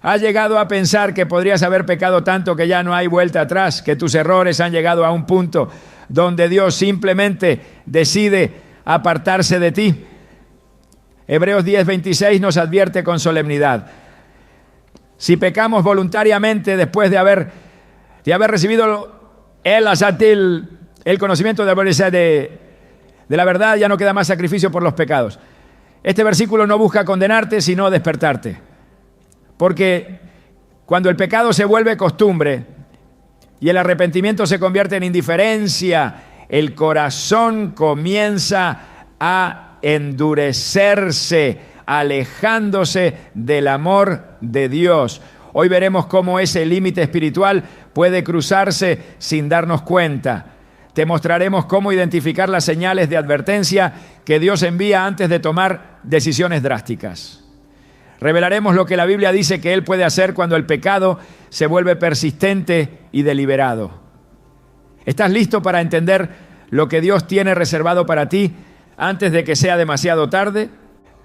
¿Has llegado a pensar que podrías haber pecado tanto que ya no hay vuelta atrás, que tus errores han llegado a un punto donde Dios simplemente decide apartarse de ti? Hebreos 10:26 nos advierte con solemnidad: si pecamos voluntariamente después de haber recibido el conocimiento de la verdad, ya no queda más sacrificio por los pecados. Este versículo no busca condenarte, sino despertarte. Porque cuando el pecado se vuelve costumbre y el arrepentimiento se convierte en indiferencia, el corazón comienza a endurecerse, alejándose del amor de Dios. Hoy veremos cómo ese límite espiritual puede cruzarse sin darnos cuenta. Te mostraremos cómo identificar las señales de advertencia que Dios envía antes de tomar decisiones drásticas. Revelaremos lo que la Biblia dice que Él puede hacer cuando el pecado se vuelve persistente y deliberado. ¿Estás listo para entender lo que Dios tiene reservado para ti antes de que sea demasiado tarde?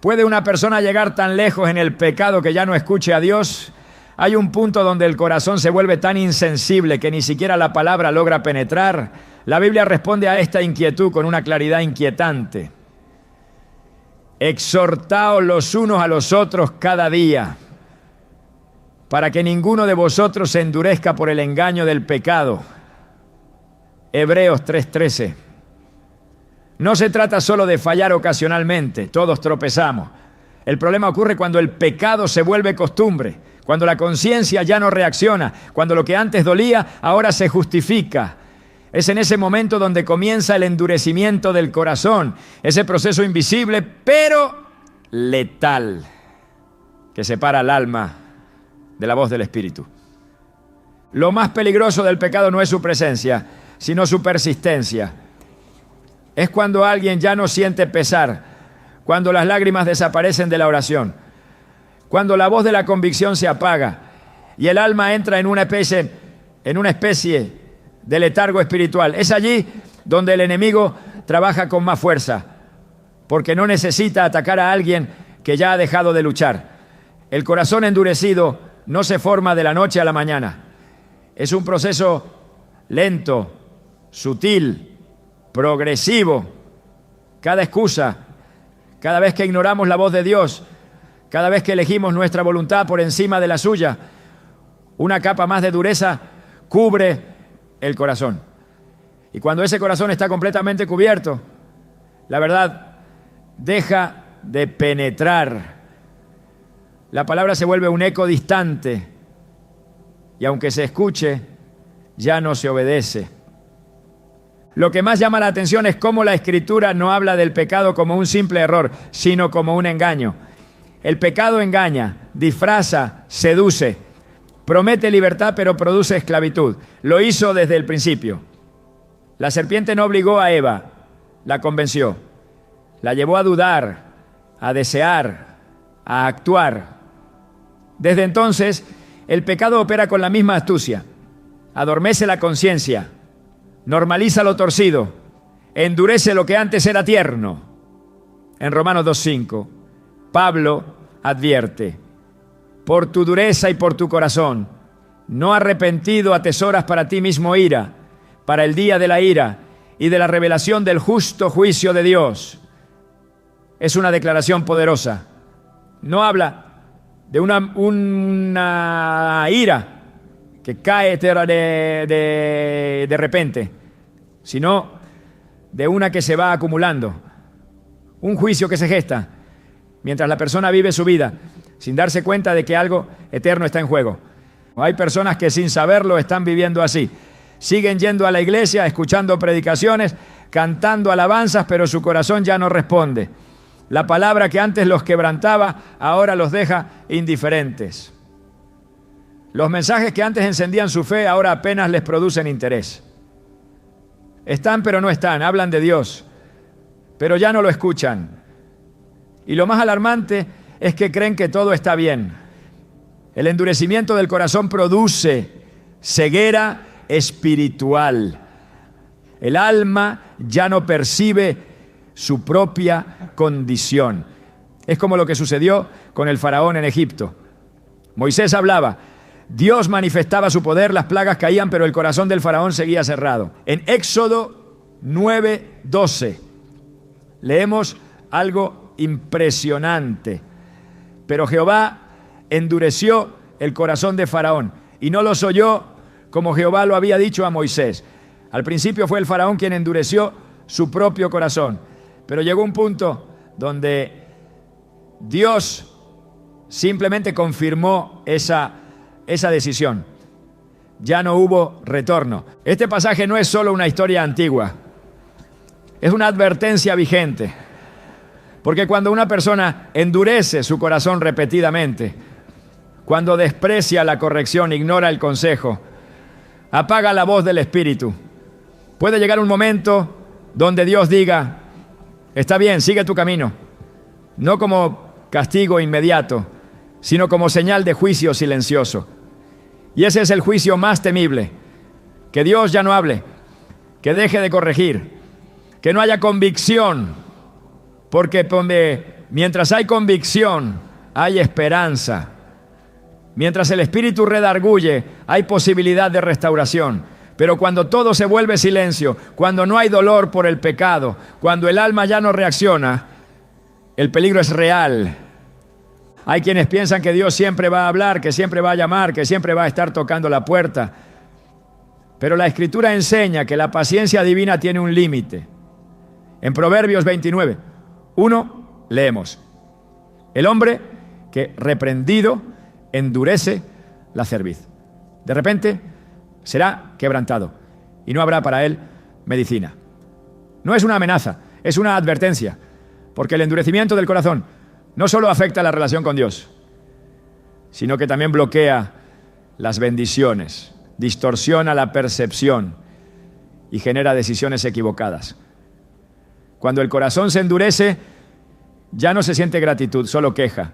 ¿Puede una persona llegar tan lejos en el pecado que ya no escuche a Dios? Hay un punto donde el corazón se vuelve tan insensible que ni siquiera la palabra logra penetrar. La Biblia responde a esta inquietud con una claridad inquietante. Exhortaos los unos a los otros cada día, para que ninguno de vosotros se endurezca por el engaño del pecado. Hebreos 3:13. No se trata solo de fallar ocasionalmente, todos tropezamos. El problema ocurre cuando el pecado se vuelve costumbre, cuando la conciencia ya no reacciona, cuando lo que antes dolía ahora se justifica. Es en ese momento donde comienza el endurecimiento del corazón, ese proceso invisible pero letal que separa el alma de la voz del Espíritu. Lo más peligroso del pecado no es su presencia, sino su persistencia. Es cuando alguien ya no siente pesar, cuando las lágrimas desaparecen de la oración, cuando la voz de la convicción se apaga y el alma entra en una especie de letargo espiritual. Es allí donde el enemigo trabaja con más fuerza, porque no necesita atacar a alguien que ya ha dejado de luchar. El corazón endurecido no se forma de la noche a la mañana. Es un proceso lento, sutil, progresivo. Cada excusa, cada vez que ignoramos la voz de Dios, cada vez que elegimos nuestra voluntad por encima de la suya, una capa más de dureza cubre el corazón. Y cuando ese corazón está completamente cubierto, la verdad deja de penetrar. La palabra se vuelve un eco distante y aunque se escuche, ya no se obedece. Lo que más llama la atención es cómo la Escritura no habla del pecado como un simple error, sino como un engaño. El pecado engaña, disfraza, seduce, promete libertad pero produce esclavitud. Lo hizo desde el principio. La serpiente no obligó a Eva, la convenció. La llevó a dudar, a desear, a actuar. Desde entonces, el pecado opera con la misma astucia. Adormece la conciencia, normaliza lo torcido, endurece lo que antes era tierno. En Romanos 2:5, Pablo advierte: por tu dureza y por tu corazón, no arrepentido atesoras para ti mismo ira, para el día de la ira y de la revelación del justo juicio de Dios. Es una declaración poderosa. No habla de una ira que cae de repente, sino de una que se va acumulando. Un juicio que se gesta mientras la persona vive su vida sin darse cuenta de que algo eterno está en juego. Hay personas que sin saberlo están viviendo así. Siguen yendo a la iglesia, escuchando predicaciones, cantando alabanzas, pero su corazón ya no responde. La palabra que antes los quebrantaba, ahora los deja indiferentes. Los mensajes que antes encendían su fe, ahora apenas les producen interés. Están pero no están, hablan de Dios, pero ya no lo escuchan. Y lo más alarmante es que creen que todo está bien. El endurecimiento del corazón produce ceguera espiritual. El alma ya no percibe su propia condición. Es como lo que sucedió con el faraón en Egipto. Moisés hablaba, Dios manifestaba su poder, las plagas caían, pero el corazón del faraón seguía cerrado. En Éxodo 9:12 leemos algo impresionante. Pero Jehová endureció el corazón de Faraón y no los oyó como Jehová lo había dicho a Moisés. Al principio fue el Faraón quien endureció su propio corazón, pero llegó un punto donde Dios simplemente confirmó esa decisión. Ya no hubo retorno. Este pasaje no es solo una historia antigua, es una advertencia vigente. Porque cuando una persona endurece su corazón repetidamente, cuando desprecia la corrección, ignora el consejo, apaga la voz del Espíritu, puede llegar un momento donde Dios diga, está bien, sigue tu camino, no como castigo inmediato, sino como señal de juicio silencioso. Y ese es el juicio más temible, que Dios ya no hable, que deje de corregir, que no haya convicción, porque mientras hay convicción, hay esperanza. Mientras el Espíritu redarguye, hay posibilidad de restauración. Pero cuando todo se vuelve silencio, cuando no hay dolor por el pecado, cuando el alma ya no reacciona, el peligro es real. Hay quienes piensan que Dios siempre va a hablar, que siempre va a llamar, que siempre va a estar tocando la puerta. Pero la Escritura enseña que la paciencia divina tiene un límite. En Proverbios 29:1 leemos, el hombre que reprendido endurece la cerviz, de repente será quebrantado y no habrá para él medicina. No es una amenaza, es una advertencia, porque el endurecimiento del corazón no solo afecta la relación con Dios, sino que también bloquea las bendiciones, distorsiona la percepción y genera decisiones equivocadas. Cuando el corazón se endurece, ya no se siente gratitud, solo queja.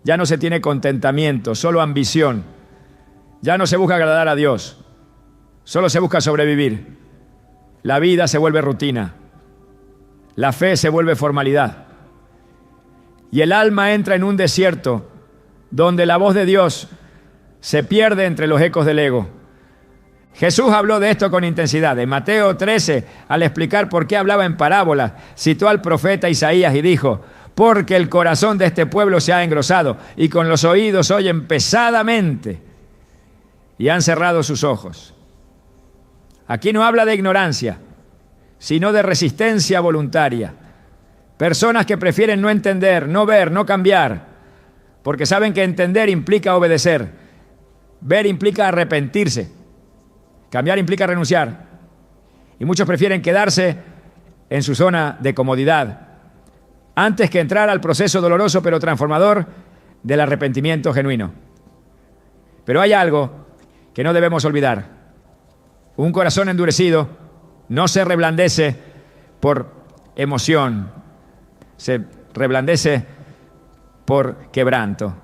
Ya no se tiene contentamiento, solo ambición. Ya no se busca agradar a Dios, solo se busca sobrevivir. La vida se vuelve rutina. La fe se vuelve formalidad. Y el alma entra en un desierto donde la voz de Dios se pierde entre los ecos del ego. Jesús habló de esto con intensidad. En Mateo 13, al explicar por qué hablaba en parábolas, citó al profeta Isaías y dijo, porque el corazón de este pueblo se ha engrosado y con los oídos oyen pesadamente y han cerrado sus ojos. Aquí no habla de ignorancia, sino de resistencia voluntaria. Personas que prefieren no entender, no ver, no cambiar, porque saben que entender implica obedecer, ver implica arrepentirse, cambiar implica renunciar. Y muchos prefieren quedarse en su zona de comodidad antes que entrar al proceso doloroso pero transformador del arrepentimiento genuino. Pero hay algo que no debemos olvidar. Un corazón endurecido no se reblandece por emoción, se reblandece por quebranto.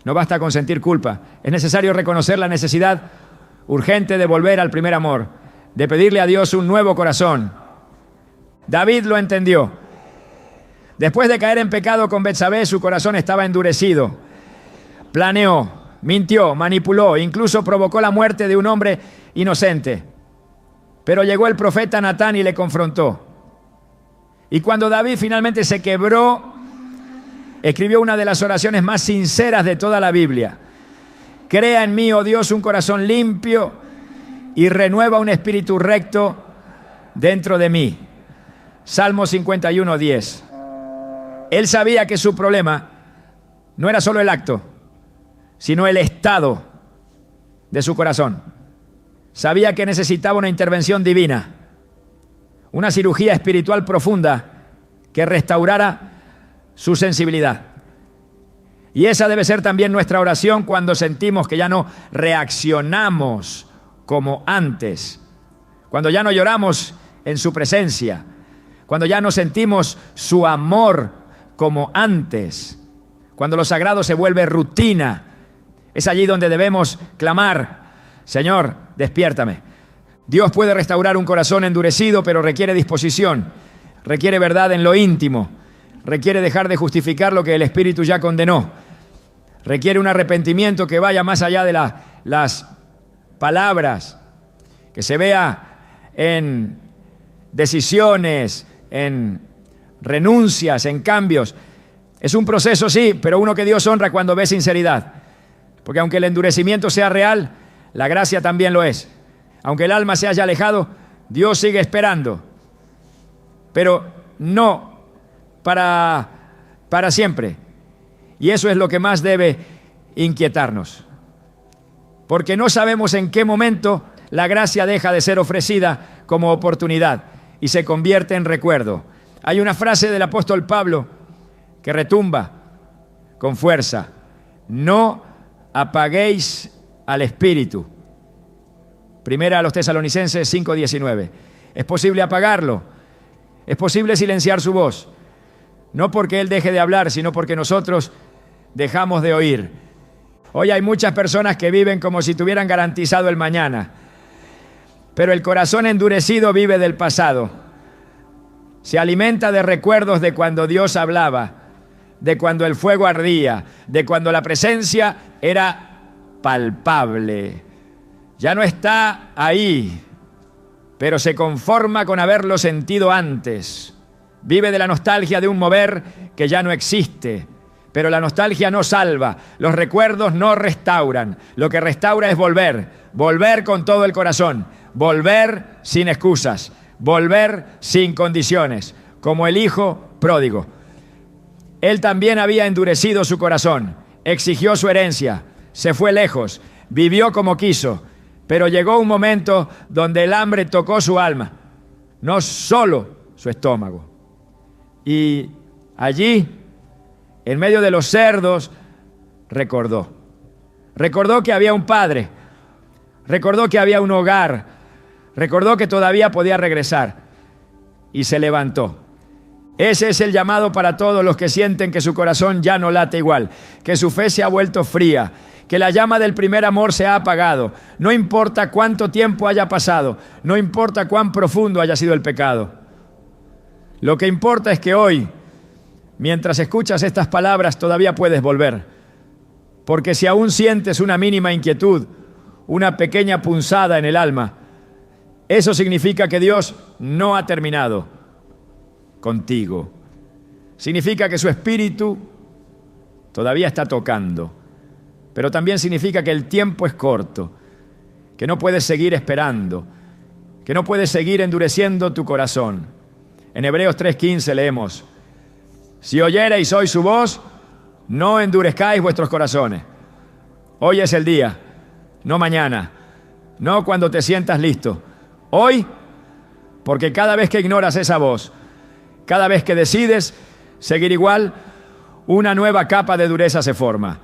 No basta con sentir culpa, es necesario reconocer la necesidad urgente de volver al primer amor, de pedirle a Dios un nuevo corazón. David lo entendió. Después de caer en pecado con Betsabé, su corazón estaba endurecido. Planeó, mintió, manipuló, incluso provocó la muerte de un hombre inocente. Pero llegó el profeta Natán y le confrontó. Y cuando David finalmente se quebró, escribió una de las oraciones más sinceras de toda la Biblia. Crea en mí, oh Dios, un corazón limpio y renueva un espíritu recto dentro de mí. Salmo 51:10. Él sabía que su problema no era solo el acto, sino el estado de su corazón. Sabía que necesitaba una intervención divina, una cirugía espiritual profunda que restaurara su sensibilidad. Y esa debe ser también nuestra oración cuando sentimos que ya no reaccionamos como antes, cuando ya no lloramos en su presencia, cuando ya no sentimos su amor como antes, cuando lo sagrado se vuelve rutina. Es allí donde debemos clamar, Señor, despiértame. Dios puede restaurar un corazón endurecido, pero requiere disposición, requiere verdad en lo íntimo, requiere dejar de justificar lo que el Espíritu ya condenó. Requiere un arrepentimiento que vaya más allá de las palabras, que se vea en decisiones, en renuncias, en cambios. Es un proceso, sí, pero uno que Dios honra cuando ve sinceridad. Porque aunque el endurecimiento sea real, la gracia también lo es. Aunque el alma se haya alejado, Dios sigue esperando. Pero no para siempre. Y eso es lo que más debe inquietarnos. Porque no sabemos en qué momento la gracia deja de ser ofrecida como oportunidad y se convierte en recuerdo. Hay una frase del apóstol Pablo que retumba con fuerza: no apaguéis al Espíritu. Primera a los Tesalonicenses 5:19. Es posible apagarlo, es posible silenciar su voz, no porque Él deje de hablar, sino porque nosotros dejamos de oír. Hoy hay muchas personas que viven como si tuvieran garantizado el mañana, pero el corazón endurecido vive del pasado. Se alimenta de recuerdos de cuando Dios hablaba, de cuando el fuego ardía, de cuando la presencia era palpable. Ya no está ahí, pero se conforma con haberlo sentido antes. Vive de la nostalgia de un mover que ya no existe. Pero la nostalgia no salva, los recuerdos no restauran. Lo que restaura es volver, volver con todo el corazón, volver sin excusas, volver sin condiciones, como el hijo pródigo. Él también había endurecido su corazón, exigió su herencia, se fue lejos, vivió como quiso, pero llegó un momento donde el hambre tocó su alma, no solo su estómago. Y allí, en medio de los cerdos, recordó que había un padre, recordó que había un hogar, recordó que todavía podía regresar y se levantó. Ese es el llamado para todos los que sienten que su corazón ya no late igual, que su fe se ha vuelto fría, que la llama del primer amor se ha apagado. No importa cuánto tiempo haya pasado, no importa cuán profundo haya sido el pecado. Lo que importa es que hoy, mientras escuchas estas palabras, todavía puedes volver. Porque si aún sientes una mínima inquietud, una pequeña punzada en el alma, eso significa que Dios no ha terminado contigo. Significa que su espíritu todavía está tocando. Pero también significa que el tiempo es corto, que no puedes seguir esperando, que no puedes seguir endureciendo tu corazón. En Hebreos 3:15 leemos: si oyereis hoy su voz, no endurezcáis vuestros corazones. Hoy es el día, no mañana, no cuando te sientas listo. Hoy, porque cada vez que ignoras esa voz, cada vez que decides seguir igual, una nueva capa de dureza se forma.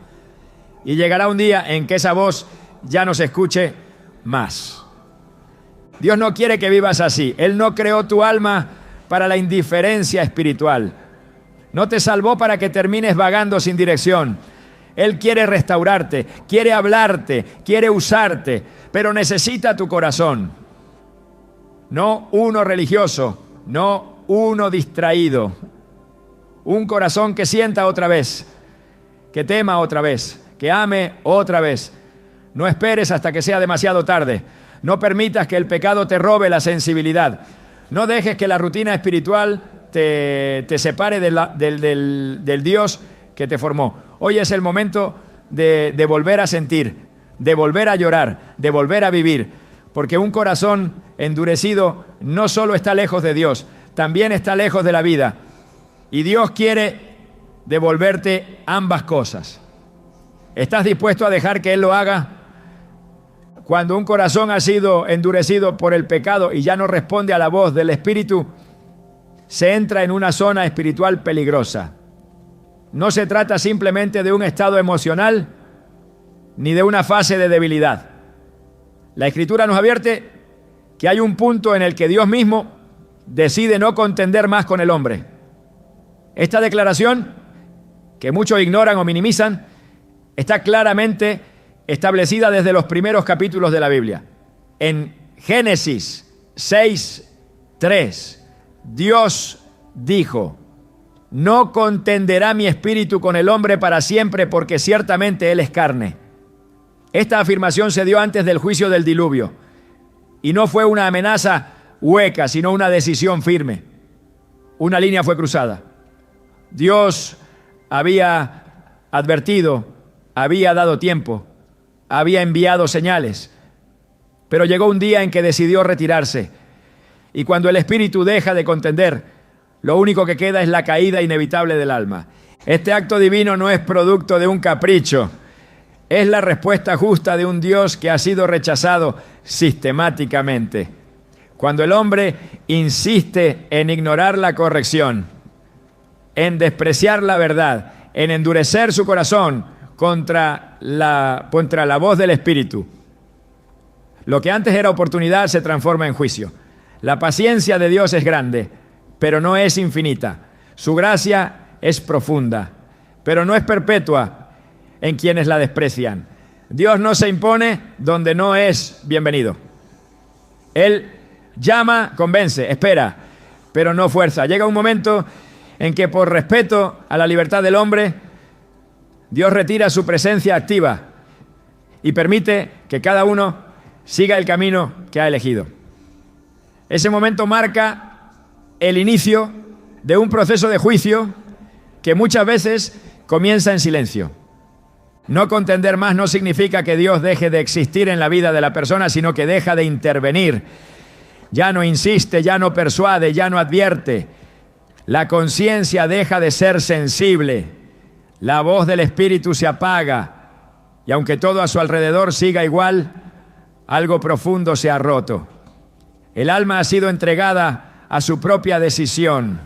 Y llegará un día en que esa voz ya no se escuche más. Dios no quiere que vivas así. Él no creó tu alma para la indiferencia espiritual. No te salvó para que termines vagando sin dirección. Él quiere restaurarte, quiere hablarte, quiere usarte, pero necesita tu corazón. No uno religioso, no uno distraído. Un corazón que sienta otra vez, que tema otra vez, que ame otra vez. No esperes hasta que sea demasiado tarde. No permitas que el pecado te robe la sensibilidad. No dejes que la rutina espiritual te separe del Dios que te formó. Hoy es el momento de volver a sentir, de volver a llorar, de volver a vivir, porque un corazón endurecido no solo está lejos de Dios, también está lejos de la vida. Y Dios quiere devolverte ambas cosas. ¿Estás dispuesto a dejar que Él lo haga? Cuando un corazón ha sido endurecido por el pecado y ya no responde a la voz del Espíritu, se entra en una zona espiritual peligrosa. No se trata simplemente de un estado emocional ni de una fase de debilidad. La Escritura nos advierte que hay un punto en el que Dios mismo decide no contender más con el hombre. Esta declaración, que muchos ignoran o minimizan, está claramente establecida desde los primeros capítulos de la Biblia. En Génesis 6:3, Dios dijo: no contenderá mi espíritu con el hombre para siempre, porque ciertamente él es carne. Esta afirmación se dio antes del juicio del diluvio, y no fue una amenaza hueca, sino una decisión firme. Una línea fue cruzada. Dios había advertido, había dado tiempo, había enviado señales, pero llegó un día en que decidió retirarse. Y cuando el espíritu deja de contender, lo único que queda es la caída inevitable del alma. Este acto divino no es producto de un capricho, es la respuesta justa de un Dios que ha sido rechazado sistemáticamente. Cuando el hombre insiste en ignorar la corrección, en despreciar la verdad, en endurecer su corazón contra la voz del Espíritu, lo que antes era oportunidad se transforma en juicio. La paciencia de Dios es grande, pero no es infinita. Su gracia es profunda, pero no es perpetua en quienes la desprecian. Dios no se impone donde no es bienvenido. Él llama, convence, espera, pero no fuerza. Llega un momento en que por respeto a la libertad del hombre, Dios retira su presencia activa y permite que cada uno siga el camino que ha elegido. Ese momento marca el inicio de un proceso de juicio que muchas veces comienza en silencio. No contender más no significa que Dios deje de existir en la vida de la persona, sino que deja de intervenir. Ya no insiste, ya no persuade, ya no advierte. La conciencia deja de ser sensible. La voz del Espíritu se apaga. Y aunque todo a su alrededor siga igual, algo profundo se ha roto. El alma ha sido entregada a su propia decisión.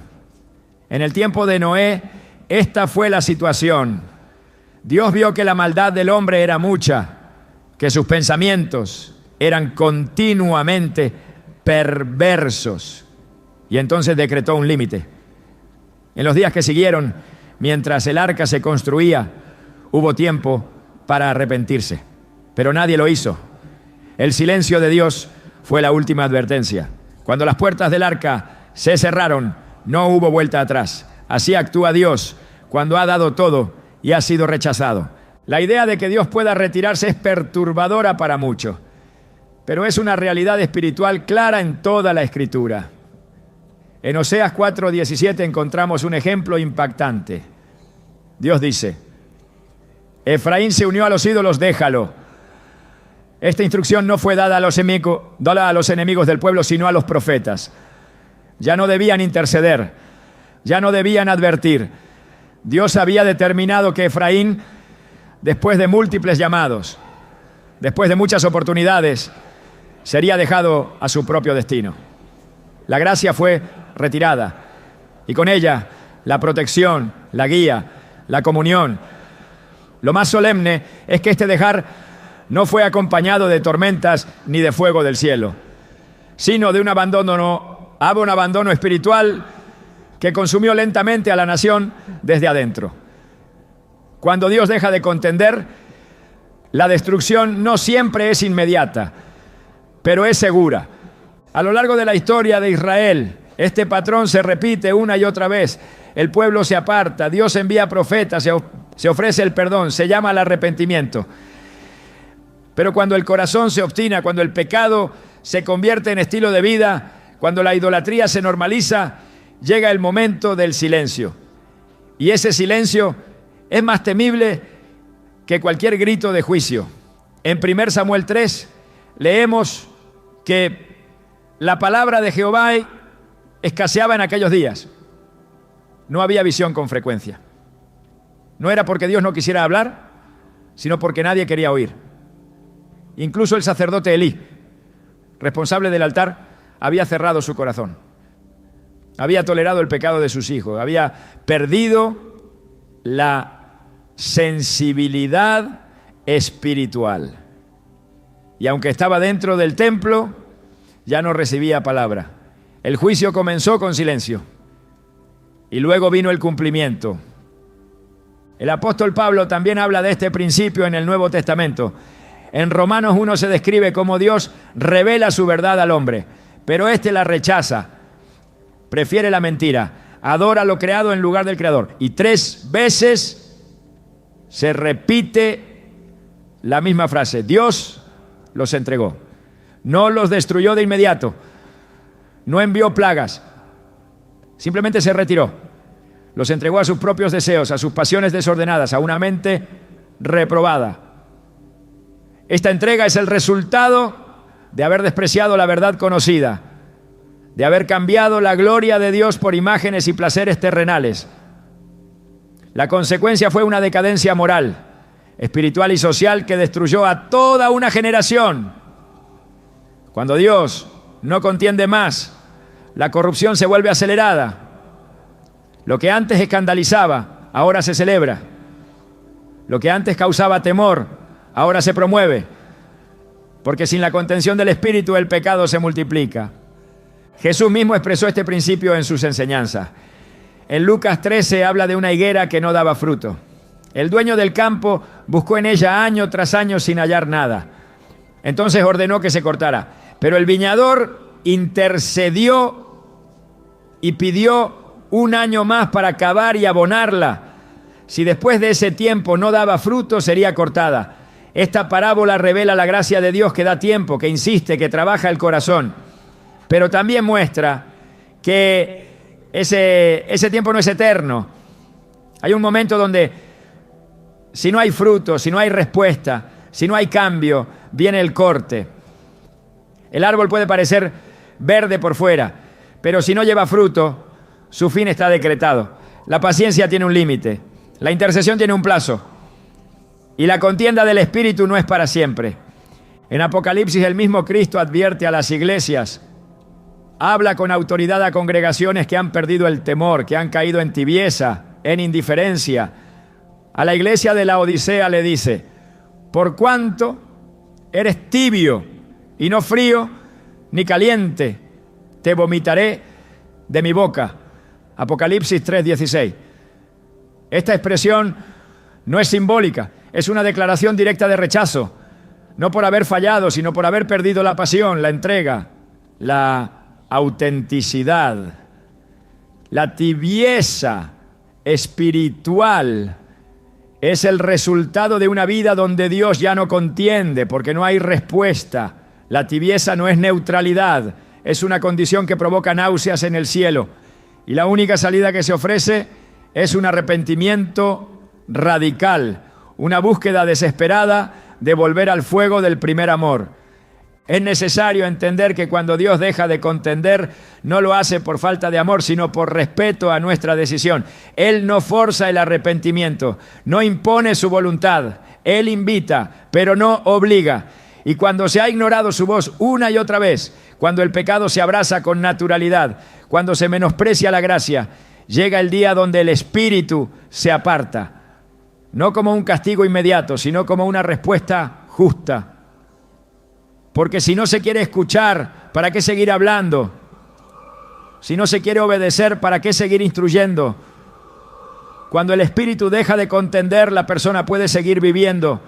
En el tiempo de Noé, esta fue la situación. Dios vio que la maldad del hombre era mucha, que sus pensamientos eran continuamente perversos, y entonces decretó un límite. En los días que siguieron, mientras el arca se construía, hubo tiempo para arrepentirse, pero nadie lo hizo. El silencio de Dios fue la última advertencia. Cuando las puertas del arca se cerraron, no hubo vuelta atrás. Así actúa Dios cuando ha dado todo y ha sido rechazado. La idea de que Dios pueda retirarse es perturbadora para muchos, pero es una realidad espiritual clara en toda la Escritura. En Oseas 4:17 encontramos un ejemplo impactante. Dios dice: Efraín se unió a los ídolos, déjalo. Esta instrucción no fue dada a los enemigos del pueblo, sino a los profetas. Ya no debían interceder, ya no debían advertir. Dios había determinado que Efraín, después de múltiples llamados, después de muchas oportunidades, sería dejado a su propio destino. La gracia fue retirada y con ella la protección, la guía, la comunión. Lo más solemne es que este dejar no fue acompañado de tormentas ni de fuego del cielo, sino de un abandono espiritual que consumió lentamente a la nación desde adentro. Cuando Dios deja de contender, la destrucción no siempre es inmediata, pero es segura. A lo largo de la historia de Israel, este patrón se repite una y otra vez. El pueblo se aparta, Dios envía profetas, se ofrece el perdón, se llama al arrepentimiento. Pero cuando el corazón se obstina, cuando el pecado se convierte en estilo de vida, cuando la idolatría se normaliza, llega el momento del silencio. Y ese silencio es más temible que cualquier grito de juicio. En 1 Samuel 3 leemos que la palabra de Jehová escaseaba en aquellos días. No había visión con frecuencia. No era porque Dios no quisiera hablar, sino porque nadie quería oír. Incluso el sacerdote Elí, responsable del altar, había cerrado su corazón. Había tolerado el pecado de sus hijos. Había perdido la sensibilidad espiritual. Y aunque estaba dentro del templo, ya no recibía palabra. El juicio comenzó con silencio. Y luego vino el cumplimiento. El apóstol Pablo también habla de este principio en el Nuevo Testamento. En Romanos 1 se describe cómo Dios revela su verdad al hombre, pero éste la rechaza, prefiere la mentira, Adora lo creado en lugar del creador. Y 3 veces se repite la misma frase. Dios los entregó. No los destruyó de inmediato. No envió plagas. Simplemente se retiró. Los entregó a sus propios deseos, a sus pasiones desordenadas, a una mente reprobada. Esta entrega es el resultado de haber despreciado la verdad conocida, de haber cambiado la gloria de Dios por imágenes y placeres terrenales. La consecuencia fue una decadencia moral, espiritual y social que destruyó a toda una generación. Cuando Dios no contiende más, la corrupción se vuelve acelerada. Lo que antes escandalizaba, ahora se celebra. Lo que antes causaba temor, ahora se promueve. Porque sin la contención del Espíritu, el pecado se multiplica. Jesús mismo expresó este principio en sus enseñanzas. En Lucas 13 habla de una higuera que no daba fruto. El dueño del campo buscó en ella año tras año sin hallar nada. Entonces ordenó que se cortara. Pero el viñador intercedió y pidió 1 año más para cavar y abonarla. Si después de ese tiempo no daba fruto, sería cortada. Esta parábola revela la gracia de Dios que da tiempo, que insiste, que trabaja el corazón. Pero también muestra que ese tiempo no es eterno. Hay un momento donde si no hay fruto, si no hay respuesta, si no hay cambio, viene el corte. El árbol puede parecer verde por fuera, pero si no lleva fruto, su fin está decretado. La paciencia tiene un límite, la intercesión tiene un plazo y la contienda del Espíritu no es para siempre. En Apocalipsis el mismo Cristo advierte a las iglesias, habla con autoridad a congregaciones que han perdido el temor, que han caído en tibieza, en indiferencia. A la iglesia de la Odisea le dice, por cuanto eres tibio y no frío ni caliente, te vomitaré de mi boca. Apocalipsis 3:16. Esta expresión no es simbólica, es una declaración directa de rechazo, no por haber fallado, sino por haber perdido la pasión, la entrega, la autenticidad, la tibieza espiritual. Es el resultado de una vida donde Dios ya no contiende, porque no hay respuesta. La tibieza no es neutralidad, es una condición que provoca náuseas en el cielo. Y la única salida que se ofrece es un arrepentimiento radical, una búsqueda desesperada de volver al fuego del primer amor. Es necesario entender que cuando Dios deja de contender, no lo hace por falta de amor, sino por respeto a nuestra decisión. Él no forza el arrepentimiento, no impone su voluntad. Él invita, pero no obliga. Y cuando se ha ignorado su voz una y otra vez, cuando el pecado se abraza con naturalidad, cuando se menosprecia la gracia, llega el día donde el Espíritu se aparta. No como un castigo inmediato, sino como una respuesta justa. Porque si no se quiere escuchar, ¿para qué seguir hablando? Si no se quiere obedecer, ¿para qué seguir instruyendo? Cuando el Espíritu deja de contender, la persona puede seguir viviendo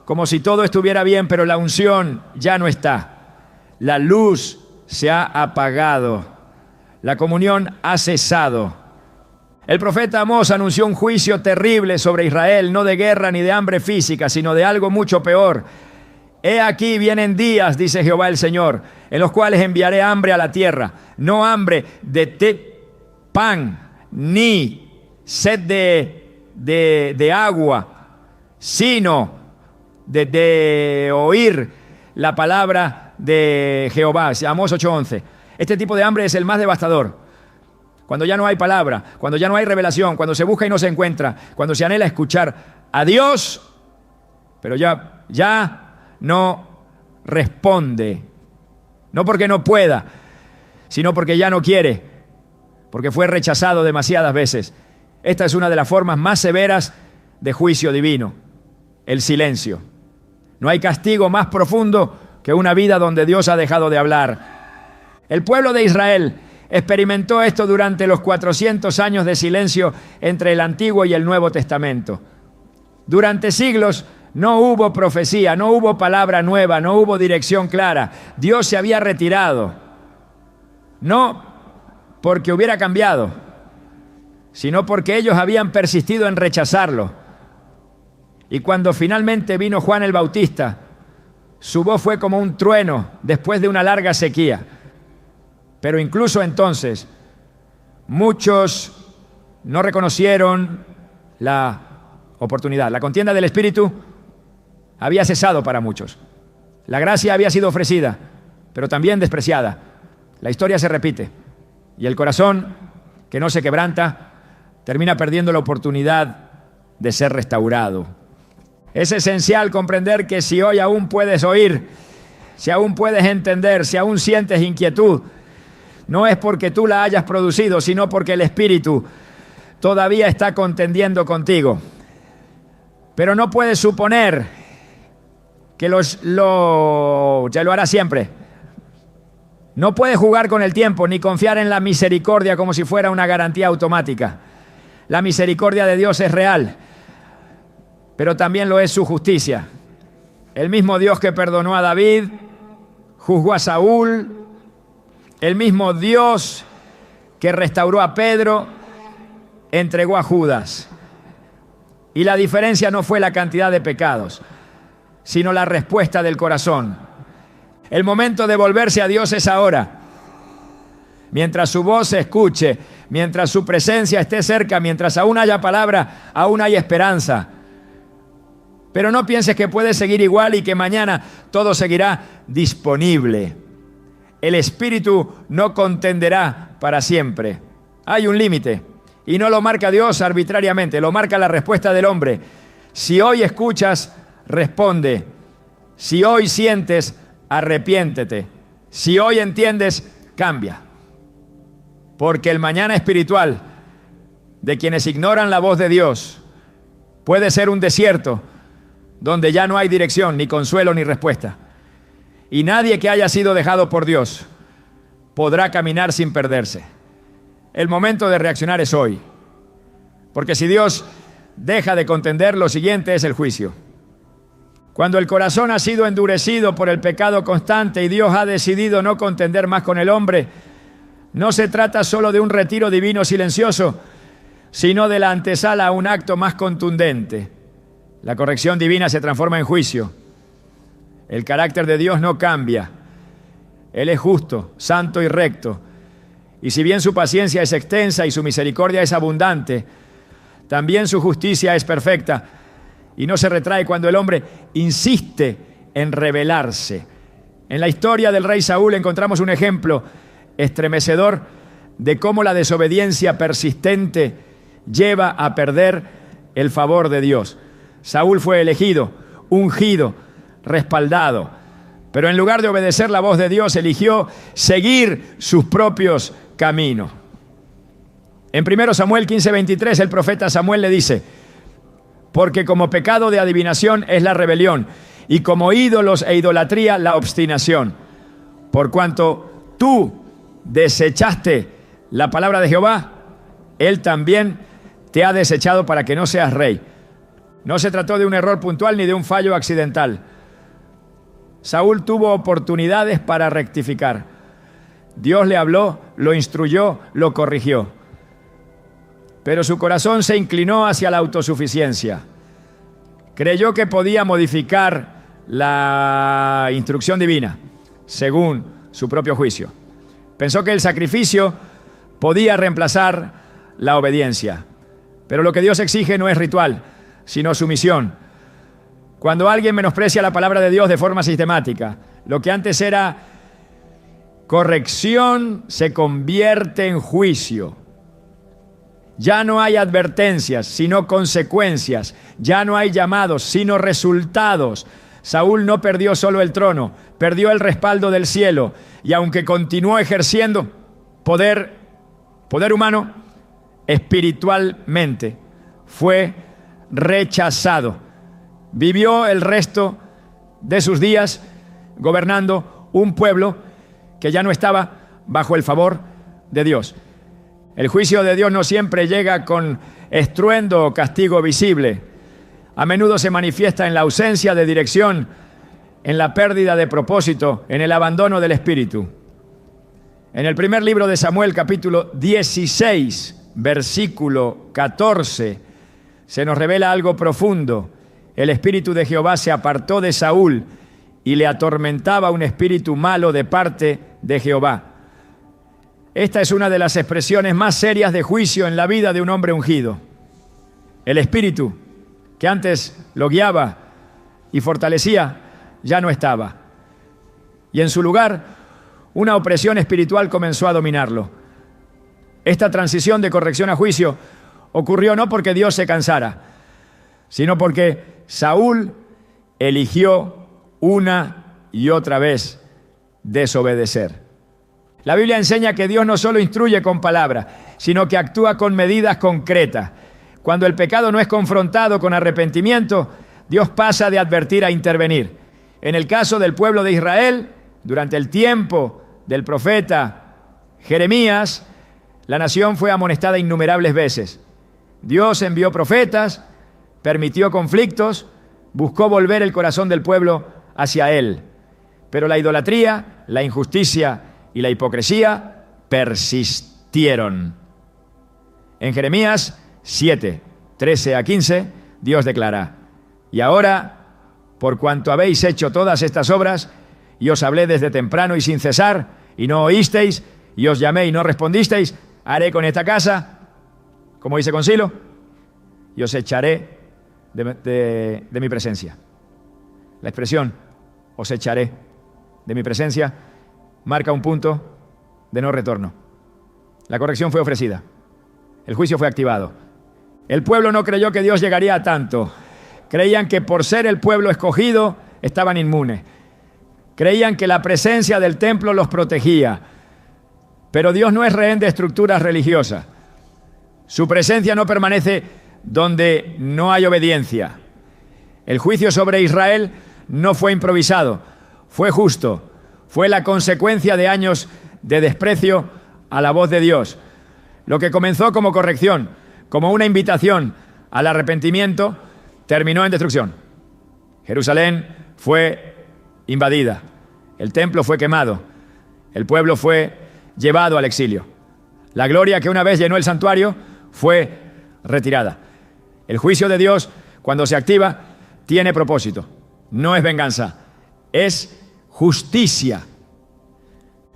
como si todo estuviera bien, pero la unción ya no está. La luz se ha apagado. La comunión ha cesado. El profeta Amós anunció un juicio terrible sobre Israel, no de guerra ni de hambre física, sino de algo mucho peor. He aquí vienen días, dice Jehová el Señor, en los cuales enviaré hambre a la tierra, no hambre de pan, ni sed de agua, sino de oír la palabra de Jehová. Amós 8:11. Este tipo de hambre es el más devastador. Cuando ya no hay palabra, cuando ya no hay revelación, cuando se busca y no se encuentra, cuando se anhela escuchar a Dios, pero ya no responde. No porque no pueda, sino porque ya no quiere, porque fue rechazado demasiadas veces. Esta es una de las formas más severas de juicio divino, el silencio. No hay castigo más profundo que una vida donde Dios ha dejado de hablar. El pueblo de Israel experimentó esto durante los 400 años de silencio entre el Antiguo y el Nuevo Testamento. Durante siglos no hubo profecía, no hubo palabra nueva, no hubo dirección clara. Dios se había retirado. No porque hubiera cambiado, sino porque ellos habían persistido en rechazarlo. Y cuando finalmente vino Juan el Bautista, su voz fue como un trueno después de una larga sequía. Pero incluso entonces, muchos no reconocieron la oportunidad. La contienda del Espíritu había cesado para muchos. La gracia había sido ofrecida, pero también despreciada. La historia se repite y el corazón, que no se quebranta, termina perdiendo la oportunidad de ser restaurado. Es esencial comprender que si hoy aún puedes oír, si aún puedes entender, si aún sientes inquietud, no es porque tú la hayas producido, sino porque el Espíritu todavía está contendiendo contigo. Pero no puedes suponer que ya lo hará siempre. No puedes jugar con el tiempo ni confiar en la misericordia como si fuera una garantía automática. La misericordia de Dios es real, pero también lo es su justicia. El mismo Dios que perdonó a David, juzgó a Saúl, el mismo Dios que restauró a Pedro, entregó a Judas. Y la diferencia no fue la cantidad de pecados, sino la respuesta del corazón. El momento de volverse a Dios es ahora. Mientras su voz se escuche, mientras su presencia esté cerca, mientras aún haya palabra, aún hay esperanza. Pero no pienses que puedes seguir igual y que mañana todo seguirá disponible. El Espíritu no contenderá para siempre. Hay un límite y no lo marca Dios arbitrariamente, lo marca la respuesta del hombre. Si hoy escuchas, responde. Si hoy sientes, arrepiéntete. Si hoy entiendes, cambia. Porque el mañana espiritual de quienes ignoran la voz de Dios puede ser un desierto donde ya no hay dirección, ni consuelo, ni respuesta. Y nadie que haya sido dejado por Dios podrá caminar sin perderse. El momento de reaccionar es hoy. Porque si Dios deja de contender, lo siguiente es el juicio. Cuando el corazón ha sido endurecido por el pecado constante y Dios ha decidido no contender más con el hombre, no se trata solo de un retiro divino silencioso, sino de la antesala a un acto más contundente. La corrección divina se transforma en juicio. El carácter de Dios no cambia. Él es justo, santo y recto. Y si bien su paciencia es extensa y su misericordia es abundante, también su justicia es perfecta y no se retrae cuando el hombre insiste en rebelarse. En la historia del rey Saúl encontramos un ejemplo estremecedor de cómo la desobediencia persistente lleva a perder el favor de Dios. Saúl fue elegido, ungido, respaldado, pero en lugar de obedecer la voz de Dios, eligió seguir sus propios caminos. En 1 Samuel 15:23, el profeta Samuel le dice: porque como pecado de adivinación es la rebelión, y como ídolos e idolatría la obstinación. Por cuanto tú desechaste la palabra de Jehová, Él también te ha desechado para que no seas rey. No se trató de un error puntual ni de un fallo accidental. Saúl tuvo oportunidades para rectificar. Dios le habló, lo instruyó, lo corrigió. Pero su corazón se inclinó hacia la autosuficiencia. Creyó que podía modificar la instrucción divina según su propio juicio. Pensó que el sacrificio podía reemplazar la obediencia. Pero lo que Dios exige no es ritual, sino sumisión. Cuando alguien menosprecia la palabra de Dios de forma sistemática, lo que antes era corrección se convierte en juicio. Ya no hay advertencias, sino consecuencias. Ya no hay llamados, sino resultados. Saúl no perdió solo el trono, perdió el respaldo del cielo. Y aunque continuó ejerciendo poder humano, espiritualmente fue rechazado. Vivió el resto de sus días gobernando un pueblo que ya no estaba bajo el favor de Dios. El juicio de Dios no siempre llega con estruendo o castigo visible. A menudo se manifiesta en la ausencia de dirección, en la pérdida de propósito, en el abandono del espíritu. En el primer libro de Samuel, capítulo 16, versículo 14, se nos revela algo profundo. El espíritu de Jehová se apartó de Saúl y le atormentaba un espíritu malo de parte de Jehová. Esta es una de las expresiones más serias de juicio en la vida de un hombre ungido. El espíritu que antes lo guiaba y fortalecía, ya no estaba. Y en su lugar, una opresión espiritual comenzó a dominarlo. Esta transición de corrección a juicio ocurrió no porque Dios se cansara, sino porque Saúl eligió una y otra vez desobedecer. La Biblia enseña que Dios no solo instruye con palabras, sino que actúa con medidas concretas. Cuando el pecado no es confrontado con arrepentimiento, Dios pasa de advertir a intervenir. En el caso del pueblo de Israel, durante el tiempo del profeta Jeremías, la nación fue amonestada innumerables veces. Dios envió profetas, permitió conflictos, buscó volver el corazón del pueblo hacia Él. Pero la idolatría, la injusticia y la hipocresía persistieron. En Jeremías 7, 13 a 15, Dios declara: y ahora, por cuanto habéis hecho todas estas obras, y os hablé desde temprano y sin cesar, y no oísteis, y os llamé y no respondisteis, haré con esta casa, como hice con Silo, y os echaré de mi presencia. La expresión os echaré de mi presencia marca un punto de no retorno. La corrección fue ofrecida. El juicio fue activado. El pueblo no creyó que Dios llegaría a tanto. Creían que por ser el pueblo escogido estaban inmunes. Creían que la presencia del templo los protegía. Pero Dios no es rehén de estructuras religiosas. Su presencia no permanece donde no hay obediencia. El juicio sobre Israel no fue improvisado, fue justo. Fue la consecuencia de años de desprecio a la voz de Dios. Lo que comenzó como corrección, como una invitación al arrepentimiento, terminó en destrucción. Jerusalén fue invadida, el templo fue quemado, el pueblo fue llevado al exilio. La gloria que una vez llenó el santuario fue retirada. El juicio de Dios, cuando se activa, tiene propósito. No es venganza, es justicia.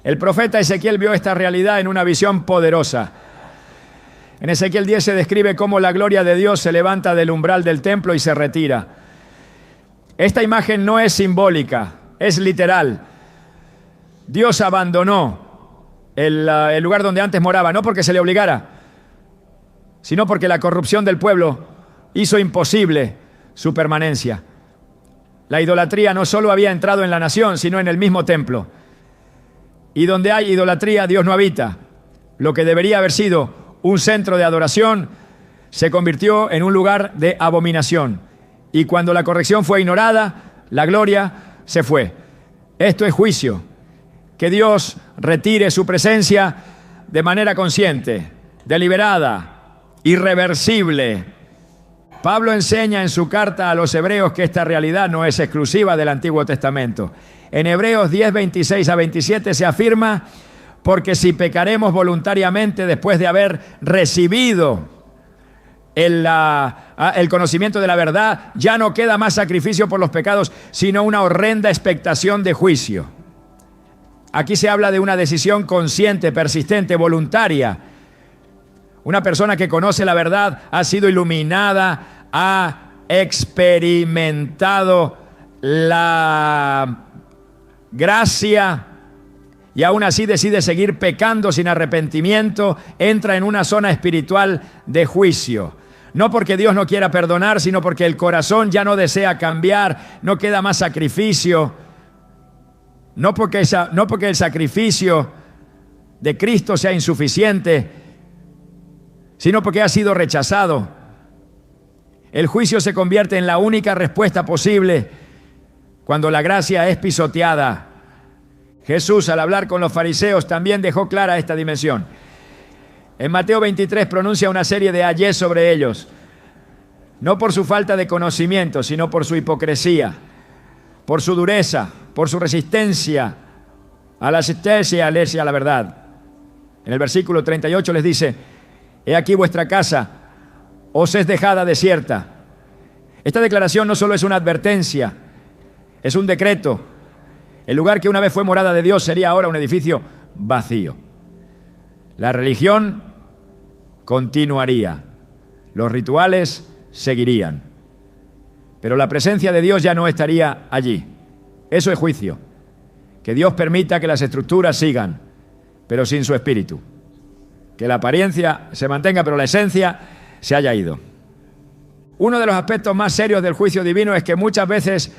El profeta Ezequiel vio esta realidad en una visión poderosa. En Ezequiel 10 se describe cómo la gloria de Dios se levanta del umbral del templo y se retira. Esta imagen no es simbólica, es literal. Dios abandonó el lugar donde antes moraba, no porque se le obligara, sino porque la corrupción del pueblo hizo imposible su permanencia. La idolatría no solo había entrado en la nación, sino en el mismo templo. Y donde hay idolatría, Dios no habita. Lo que debería haber sido un centro de adoración se convirtió en un lugar de abominación. Y cuando la corrección fue ignorada, la gloria se fue. Esto es juicio. Que Dios retire su presencia de manera consciente, deliberada, irreversible. Pablo enseña en su carta a los hebreos que esta realidad no es exclusiva del Antiguo Testamento. En Hebreos 10, 26 a 27 se afirma: porque si pecaremos voluntariamente después de haber recibido el conocimiento de la verdad, ya no queda más sacrificio por los pecados, sino una horrenda expectación de juicio. Aquí se habla de una decisión consciente, persistente, voluntaria. Una persona que conoce la verdad, ha sido iluminada, ha experimentado la gracia y aún así decide seguir pecando sin arrepentimiento, entra en una zona espiritual de juicio. No porque Dios no quiera perdonar, sino porque el corazón ya no desea cambiar, no queda más sacrificio. No porque el sacrificio de Cristo sea insuficiente, sino porque ha sido rechazado. El juicio se convierte en la única respuesta posible cuando la gracia es pisoteada. Jesús, al hablar con los fariseos, también dejó clara esta dimensión. En Mateo 23 pronuncia una serie de ayes sobre ellos, no por su falta de conocimiento, sino por su hipocresía, por su dureza, por su resistencia a la asistencia y a la verdad. En el versículo 38 les dice: He aquí vuestra casa os es dejada desierta. Esta declaración no solo es una advertencia, es un decreto. El lugar que una vez fue morada de Dios sería ahora un edificio vacío. La religión continuaría, los rituales seguirían, pero la presencia de Dios ya no estaría allí. Eso es juicio. Que Dios permita que las estructuras sigan, pero sin su espíritu. Que la apariencia se mantenga, pero la esencia se haya ido. Uno de los aspectos más serios del juicio divino es que muchas veces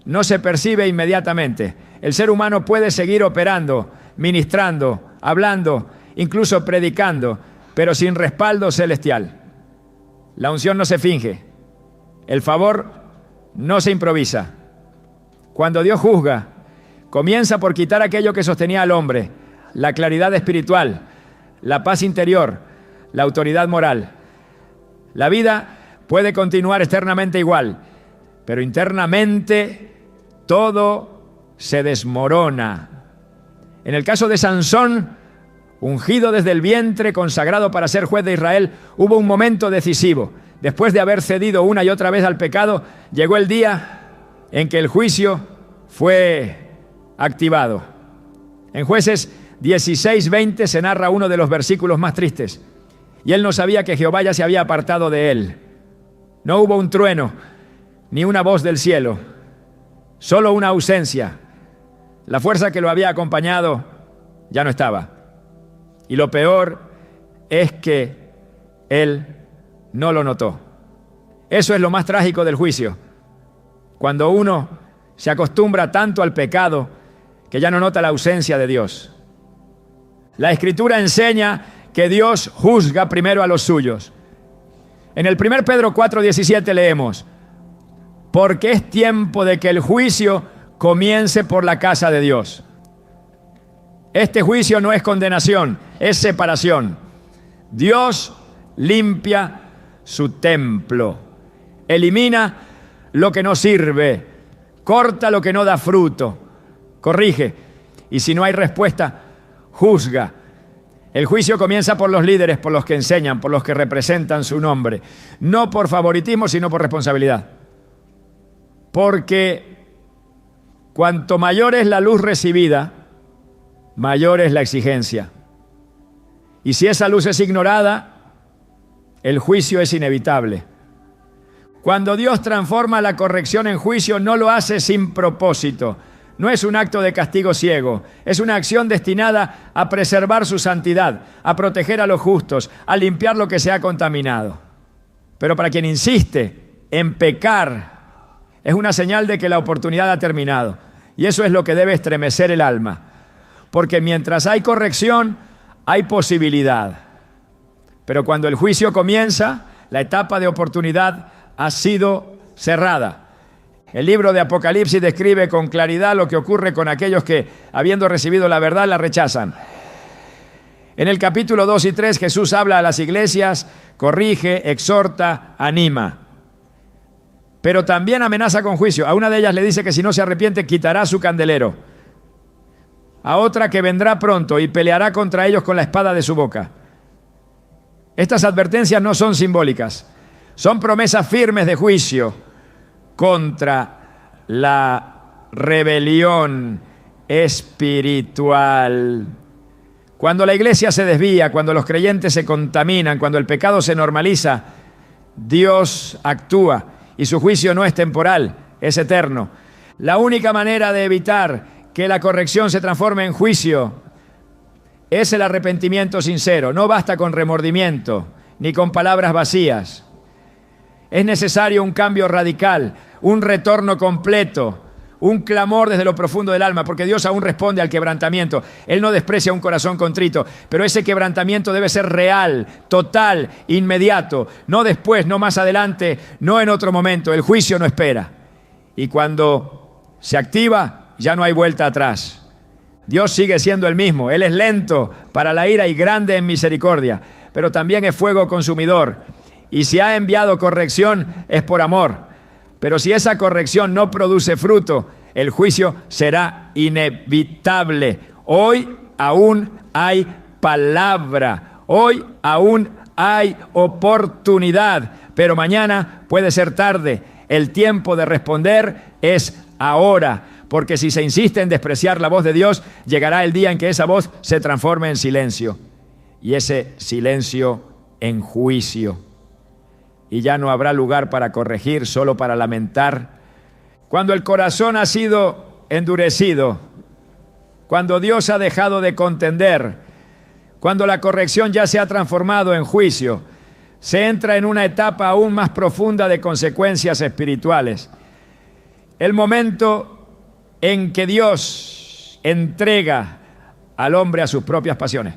no se percibe inmediatamente. El ser humano puede seguir operando, ministrando, hablando, incluso predicando, pero sin respaldo celestial. La unción no se finge. El favor no se improvisa. Cuando Dios juzga, comienza por quitar aquello que sostenía al hombre, la claridad espiritual, la paz interior, la autoridad moral. La vida puede continuar externamente igual, pero internamente todo se desmorona. En el caso de Sansón, ungido desde el vientre, consagrado para ser juez de Israel, hubo un momento decisivo. Después de haber cedido una y otra vez al pecado, llegó el día en que el juicio fue activado. En Jueces 16:20 se narra uno de los versículos más tristes. Y él no sabía que Jehová ya se había apartado de él. No hubo un trueno, ni una voz del cielo, solo una ausencia. La fuerza que lo había acompañado ya no estaba. Y lo peor es que él no lo notó. Eso es lo más trágico del juicio. Cuando uno se acostumbra tanto al pecado que ya no nota la ausencia de Dios. La Escritura enseña que Dios juzga primero a los suyos. En el 1 Pedro 4:17 leemos: porque es tiempo de que el juicio comience por la casa de Dios. Este juicio no es condenación, es separación. Dios limpia su templo, elimina lo que no sirve, corta lo que no da fruto, corrige, y si no hay respuesta, juzga. El juicio comienza por los líderes, por los que enseñan, por los que representan su nombre, no por favoritismo, sino por responsabilidad. Porque cuanto mayor es la luz recibida, mayor es la exigencia. Y si esa luz es ignorada, el juicio es inevitable. Cuando Dios transforma la corrección en juicio, no lo hace sin propósito. No es un acto de castigo ciego, es una acción destinada a preservar su santidad, a proteger a los justos, a limpiar lo que se ha contaminado. Pero para quien insiste en pecar, es una señal de que la oportunidad ha terminado. Y eso es lo que debe estremecer el alma. Porque mientras hay corrección, hay posibilidad. Pero cuando el juicio comienza, la etapa de oportunidad ha sido cerrada. El libro de Apocalipsis describe con claridad lo que ocurre con aquellos que, habiendo recibido la verdad, la rechazan. En el capítulo 2 y 3, Jesús habla a las iglesias, corrige, exhorta, anima. Pero también amenaza con juicio. A una de ellas le dice que si no se arrepiente, quitará su candelero. A otra que vendrá pronto y peleará contra ellos con la espada de su boca. Estas advertencias no son simbólicas, son promesas firmes de juicio contra la rebelión espiritual. Cuando la iglesia se desvía, cuando los creyentes se contaminan, cuando el pecado se normaliza, Dios actúa y su juicio no es temporal, es eterno. La única manera de evitar que la corrección se transforme en juicio es el arrepentimiento sincero. No basta con remordimiento ni con palabras vacías. Es necesario un cambio radical, un retorno completo, un clamor desde lo profundo del alma, porque Dios aún responde al quebrantamiento. Él no desprecia un corazón contrito, pero ese quebrantamiento debe ser real, total, inmediato, no después, no más adelante, no en otro momento. El juicio no espera. Y cuando se activa, ya no hay vuelta atrás. Dios sigue siendo el mismo. Él es lento para la ira y grande en misericordia, pero también es fuego consumidor. Y si ha enviado corrección es por amor. Pero si esa corrección no produce fruto, el juicio será inevitable. Hoy aún hay palabra. Hoy aún hay oportunidad, pero mañana puede ser tarde. El tiempo de responder es ahora, porque si se insiste en despreciar la voz de Dios, llegará el día en que esa voz se transforme en silencio, y ese silencio en juicio. Y ya no habrá lugar para corregir, solo para lamentar. Cuando el corazón ha sido endurecido, cuando Dios ha dejado de contender, cuando la corrección ya se ha transformado en juicio, se entra en una etapa aún más profunda de consecuencias espirituales. El momento en que Dios entrega al hombre a sus propias pasiones.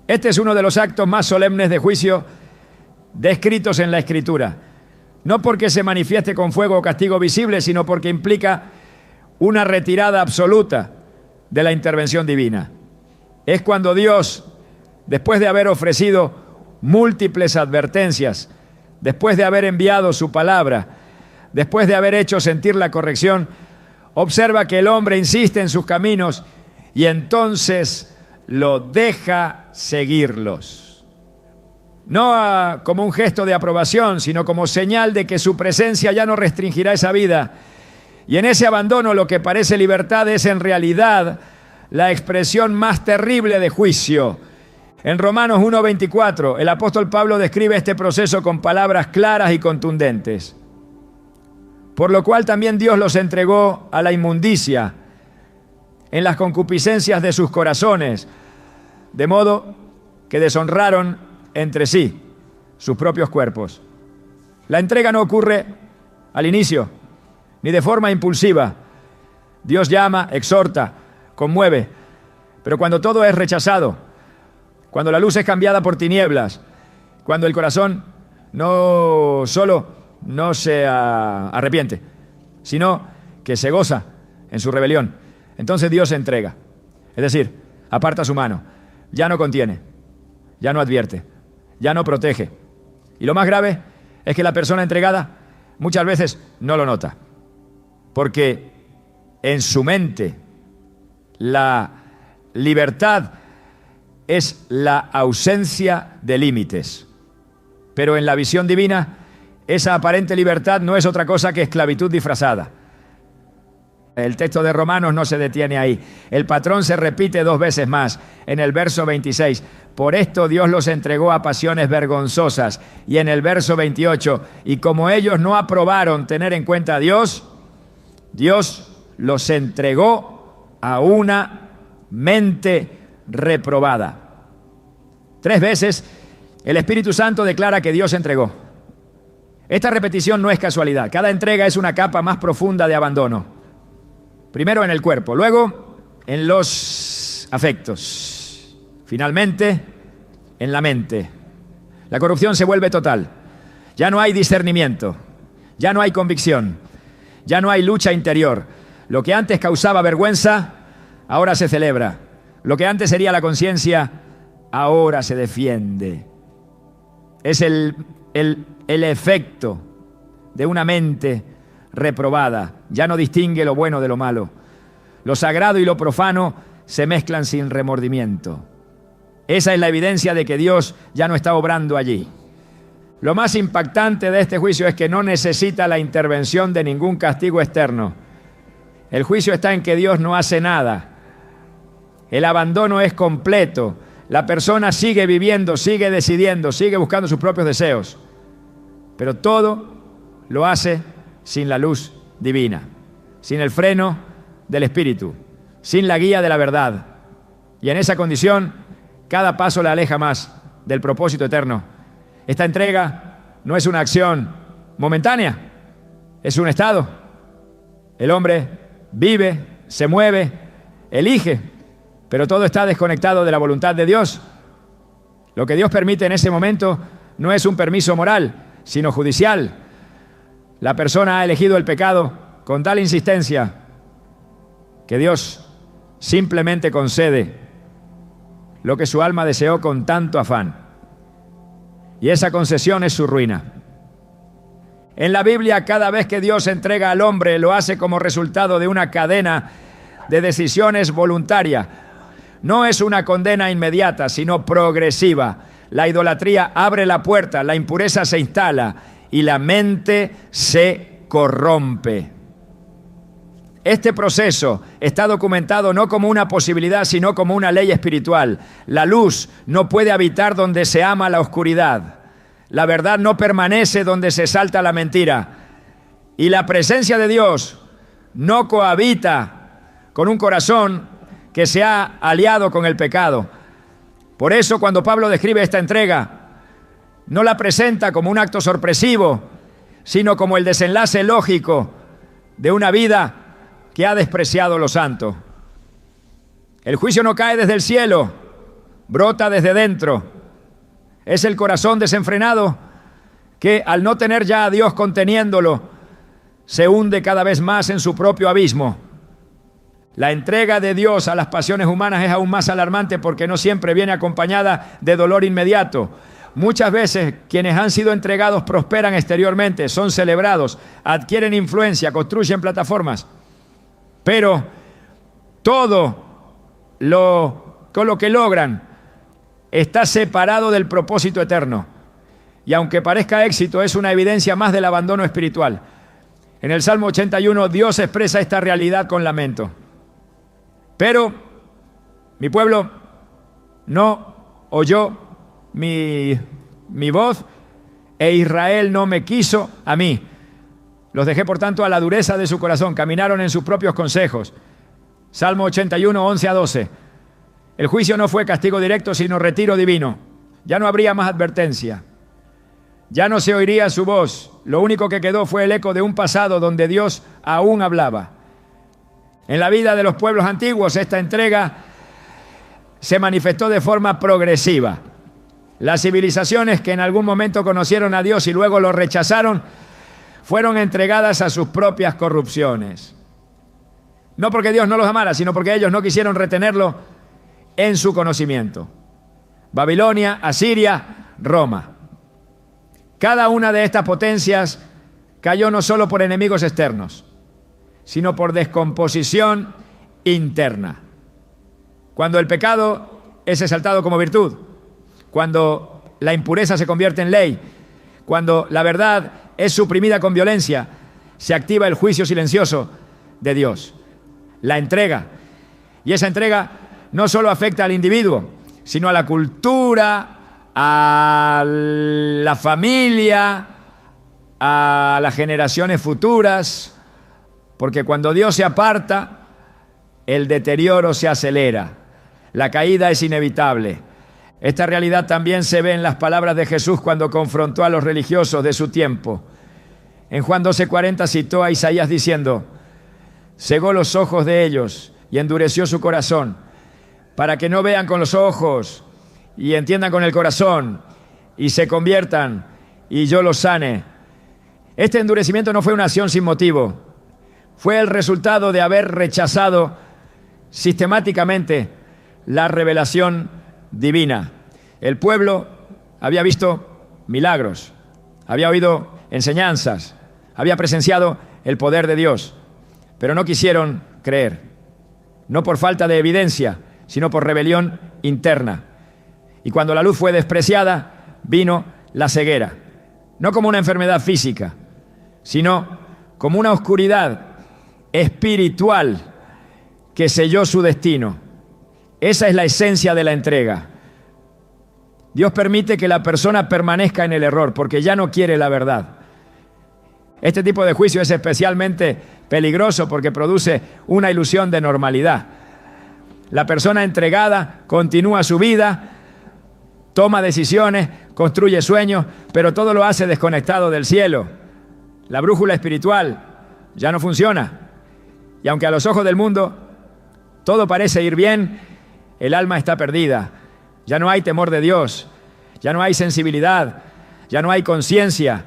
Este es uno de los actos más solemnes de juicio descritos en la Escritura. No porque se manifieste con fuego o castigo visible, sino porque implica una retirada absoluta de la intervención divina. Es cuando Dios, después de haber ofrecido múltiples advertencias, después de haber enviado su palabra, después de haber hecho sentir la corrección, observa que el hombre insiste en sus caminos y entonces lo deja seguirlos. No como un gesto de aprobación, sino como señal de que su presencia ya no restringirá esa vida. Y en ese abandono lo que parece libertad es en realidad la expresión más terrible de juicio. En Romanos 1:24, el apóstol Pablo describe este proceso con palabras claras y contundentes. Por lo cual también Dios los entregó a la inmundicia en las concupiscencias de sus corazones, de modo que deshonraron entre sí sus propios cuerpos. La entrega no ocurre al inicio, ni de forma impulsiva. Dios llama, exhorta, conmueve, pero cuando todo es rechazado, cuando la luz es cambiada por tinieblas, cuando el corazón no solo no se arrepiente, sino que se goza en su rebelión, entonces Dios se entrega. Es decir, aparta su mano, ya no contiene, ya no advierte, ya no protege. Y lo más grave es que la persona entregada muchas veces no lo nota, porque en su mente la libertad es la ausencia de límites. Pero en la visión divina, esa aparente libertad no es otra cosa que esclavitud disfrazada. El texto de Romanos no se detiene ahí. El patrón se repite 2 veces más en el verso 26. Por esto Dios los entregó a pasiones vergonzosas. Y en el verso 28, y como ellos no aprobaron tener en cuenta a Dios, Dios los entregó a una mente reprobada. 3 veces el Espíritu Santo declara que Dios entregó. Esta repetición no es casualidad. Cada entrega es una capa más profunda de abandono. Primero en el cuerpo, luego en los afectos, finalmente en la mente. La corrupción se vuelve total. Ya no hay discernimiento, ya no hay convicción, ya no hay lucha interior. Lo que antes causaba vergüenza, ahora se celebra. Lo que antes sería la conciencia, ahora se defiende. Es el efecto de una mente reprobada. Ya no distingue lo bueno de lo malo. Lo sagrado y lo profano se mezclan sin remordimiento. Esa es la evidencia de que Dios ya no está obrando allí. Lo más impactante de este juicio es que no necesita la intervención de ningún castigo externo. El juicio está en que Dios no hace nada. El abandono es completo. La persona sigue viviendo, sigue decidiendo, sigue buscando sus propios deseos. Pero todo lo hace sin la luz divina, sin el freno del Espíritu, sin la guía de la verdad. Y en esa condición, cada paso le aleja más del propósito eterno. Esta entrega no es una acción momentánea, es un estado. El hombre vive, se mueve, elige, pero todo está desconectado de la voluntad de Dios. Lo que Dios permite en ese momento no es un permiso moral, sino judicial. La persona ha elegido el pecado con tal insistencia que Dios simplemente concede lo que su alma deseó con tanto afán. Y esa concesión es su ruina. En la Biblia, cada vez que Dios entrega al hombre, lo hace como resultado de una cadena de decisiones voluntarias. No es una condena inmediata, sino progresiva. La idolatría abre la puerta, la impureza se instala y la mente se corrompe. Este proceso está documentado no como una posibilidad, sino como una ley espiritual. La luz no puede habitar donde se ama la oscuridad. La verdad no permanece donde se exalta la mentira. Y la presencia de Dios no cohabita con un corazón que se ha aliado con el pecado. Por eso, cuando Pablo describe esta entrega, no la presenta como un acto sorpresivo, sino como el desenlace lógico de una vida que ha despreciado lo santo. El juicio no cae desde el cielo, brota desde dentro. Es el corazón desenfrenado que, al no tener ya a Dios conteniéndolo, se hunde cada vez más en su propio abismo. La entrega de Dios a las pasiones humanas es aún más alarmante porque no siempre viene acompañada de dolor inmediato. Muchas veces quienes han sido entregados prosperan exteriormente, son celebrados, adquieren influencia, construyen plataformas. Pero todo con lo que logran está separado del propósito eterno. Y aunque parezca éxito, es una evidencia más del abandono espiritual. En el Salmo 81, Dios expresa esta realidad con lamento. Pero mi pueblo no oyó mi voz, e Israel no me quiso a mí. Los dejé, por tanto, a la dureza de su corazón. Caminaron en sus propios consejos. Salmo 81, 11 a 12. El juicio no fue castigo directo, sino retiro divino. Ya no habría más advertencia. Ya no se oiría su voz. Lo único que quedó fue el eco de un pasado donde Dios aún hablaba. En la vida de los pueblos antiguos, esta entrega se manifestó de forma progresiva. Las civilizaciones que en algún momento conocieron a Dios y luego lo rechazaron, fueron entregadas a sus propias corrupciones. No porque Dios no los amara, sino porque ellos no quisieron retenerlo en su conocimiento. Babilonia, Asiria, Roma. Cada una de estas potencias cayó no solo por enemigos externos, sino por descomposición interna. Cuando el pecado es exaltado como virtud, cuando la impureza se convierte en ley, cuando la verdad es suprimida con violencia, se activa el juicio silencioso de Dios, la entrega. Y esa entrega no solo afecta al individuo, sino a la cultura, a la familia, a las generaciones futuras, porque cuando Dios se aparta, el deterioro se acelera, la caída es inevitable. Esta realidad también se ve en las palabras de Jesús cuando confrontó a los religiosos de su tiempo. En Juan 12:40 citó a Isaías diciendo: cegó los ojos de ellos y endureció su corazón, para que no vean con los ojos y entiendan con el corazón y se conviertan y yo los sane. Este endurecimiento no fue una acción sin motivo, fue el resultado de haber rechazado sistemáticamente la revelación divina. El pueblo había visto milagros, había oído enseñanzas, había presenciado el poder de Dios, pero no quisieron creer, no por falta de evidencia, sino por rebelión interna. Y cuando la luz fue despreciada, vino la ceguera, no como una enfermedad física, sino como una oscuridad espiritual que selló su destino. Esa es la esencia de la entrega. Dios permite que la persona permanezca en el error porque ya no quiere la verdad. Este tipo de juicio es especialmente peligroso porque produce una ilusión de normalidad. La persona entregada continúa su vida, toma decisiones, construye sueños, pero todo lo hace desconectado del cielo. La brújula espiritual ya no funciona. Y aunque a los ojos del mundo todo parece ir bien, el alma está perdida. Ya no hay temor de Dios, ya no hay sensibilidad, ya no hay conciencia.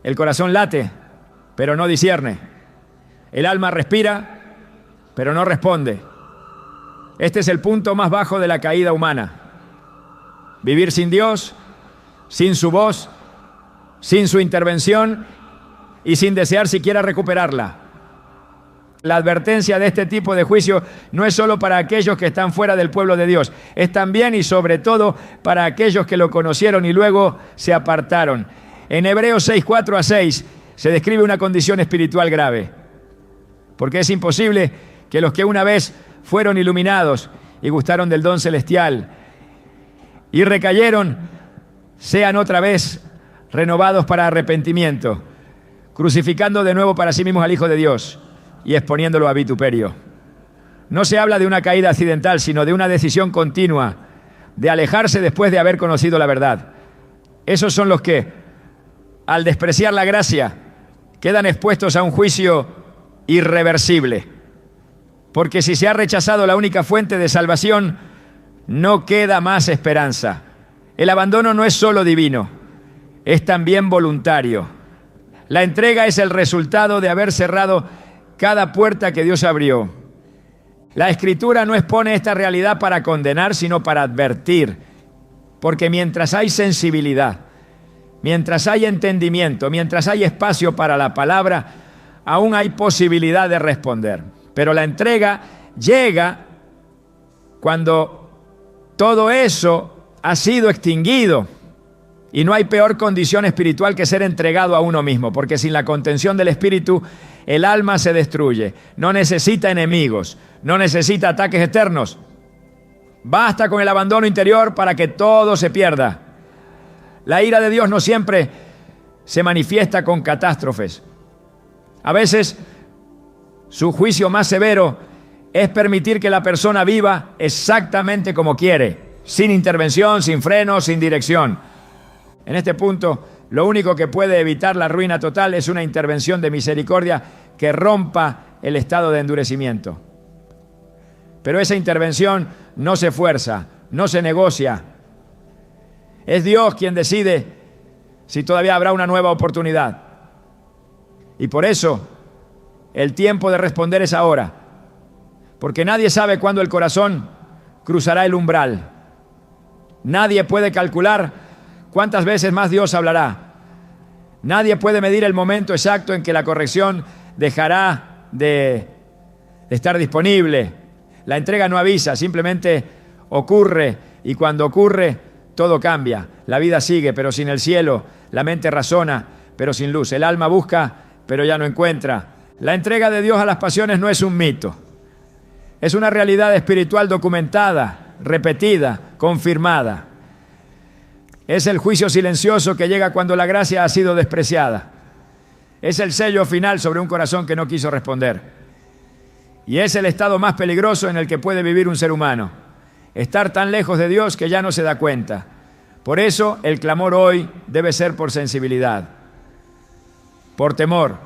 El corazón late, pero no discierne. El alma respira, pero no responde. Este es el punto más bajo de la caída humana. Vivir sin Dios, sin su voz, sin su intervención y sin desear siquiera recuperarla. La advertencia de este tipo de juicio no es solo para aquellos que están fuera del pueblo de Dios, es también y sobre todo para aquellos que lo conocieron y luego se apartaron. En Hebreos 6, 4 a 6 se describe una condición espiritual grave, porque es imposible que los que una vez fueron iluminados y gustaron del don celestial y recayeron, sean otra vez renovados para arrepentimiento, crucificando de nuevo para sí mismos al Hijo de Dios y exponiéndolo a vituperio. No se habla de una caída accidental, sino de una decisión continua de alejarse después de haber conocido la verdad. Esos son los que, al despreciar la gracia, quedan expuestos a un juicio irreversible. Porque si se ha rechazado la única fuente de salvación, no queda más esperanza. El abandono no es solo divino, es también voluntario. La entrega es el resultado de haber cerrado cada puerta que Dios abrió. La Escritura no expone esta realidad para condenar, sino para advertir. Porque mientras hay sensibilidad, mientras hay entendimiento, mientras hay espacio para la palabra, aún hay posibilidad de responder. Pero la entrega llega cuando todo eso ha sido extinguido. Y no hay peor condición espiritual que ser entregado a uno mismo, porque sin la contención del Espíritu, el alma se destruye. No necesita enemigos, no necesita ataques externos. Basta con el abandono interior para que todo se pierda. La ira de Dios no siempre se manifiesta con catástrofes. A veces, su juicio más severo es permitir que la persona viva exactamente como quiere, sin intervención, sin freno, sin dirección. En este punto, lo único que puede evitar la ruina total es una intervención de misericordia que rompa el estado de endurecimiento. Pero esa intervención no se fuerza, no se negocia. Es Dios quien decide si todavía habrá una nueva oportunidad. Y por eso, el tiempo de responder es ahora. Porque nadie sabe cuándo el corazón cruzará el umbral. Nadie puede calcular ¿cuántas veces más Dios hablará? Nadie puede medir el momento exacto en que la corrección dejará de estar disponible. La entrega no avisa, simplemente ocurre, y cuando ocurre, todo cambia. La vida sigue, pero sin el cielo. La mente razona, pero sin luz. El alma busca, pero ya no encuentra. La entrega de Dios a las pasiones no es un mito. Es una realidad espiritual documentada, repetida, confirmada. Es el juicio silencioso que llega cuando la gracia ha sido despreciada. Es el sello final sobre un corazón que no quiso responder. Y es el estado más peligroso en el que puede vivir un ser humano. Estar tan lejos de Dios que ya no se da cuenta. Por eso el clamor hoy debe ser por sensibilidad, por temor,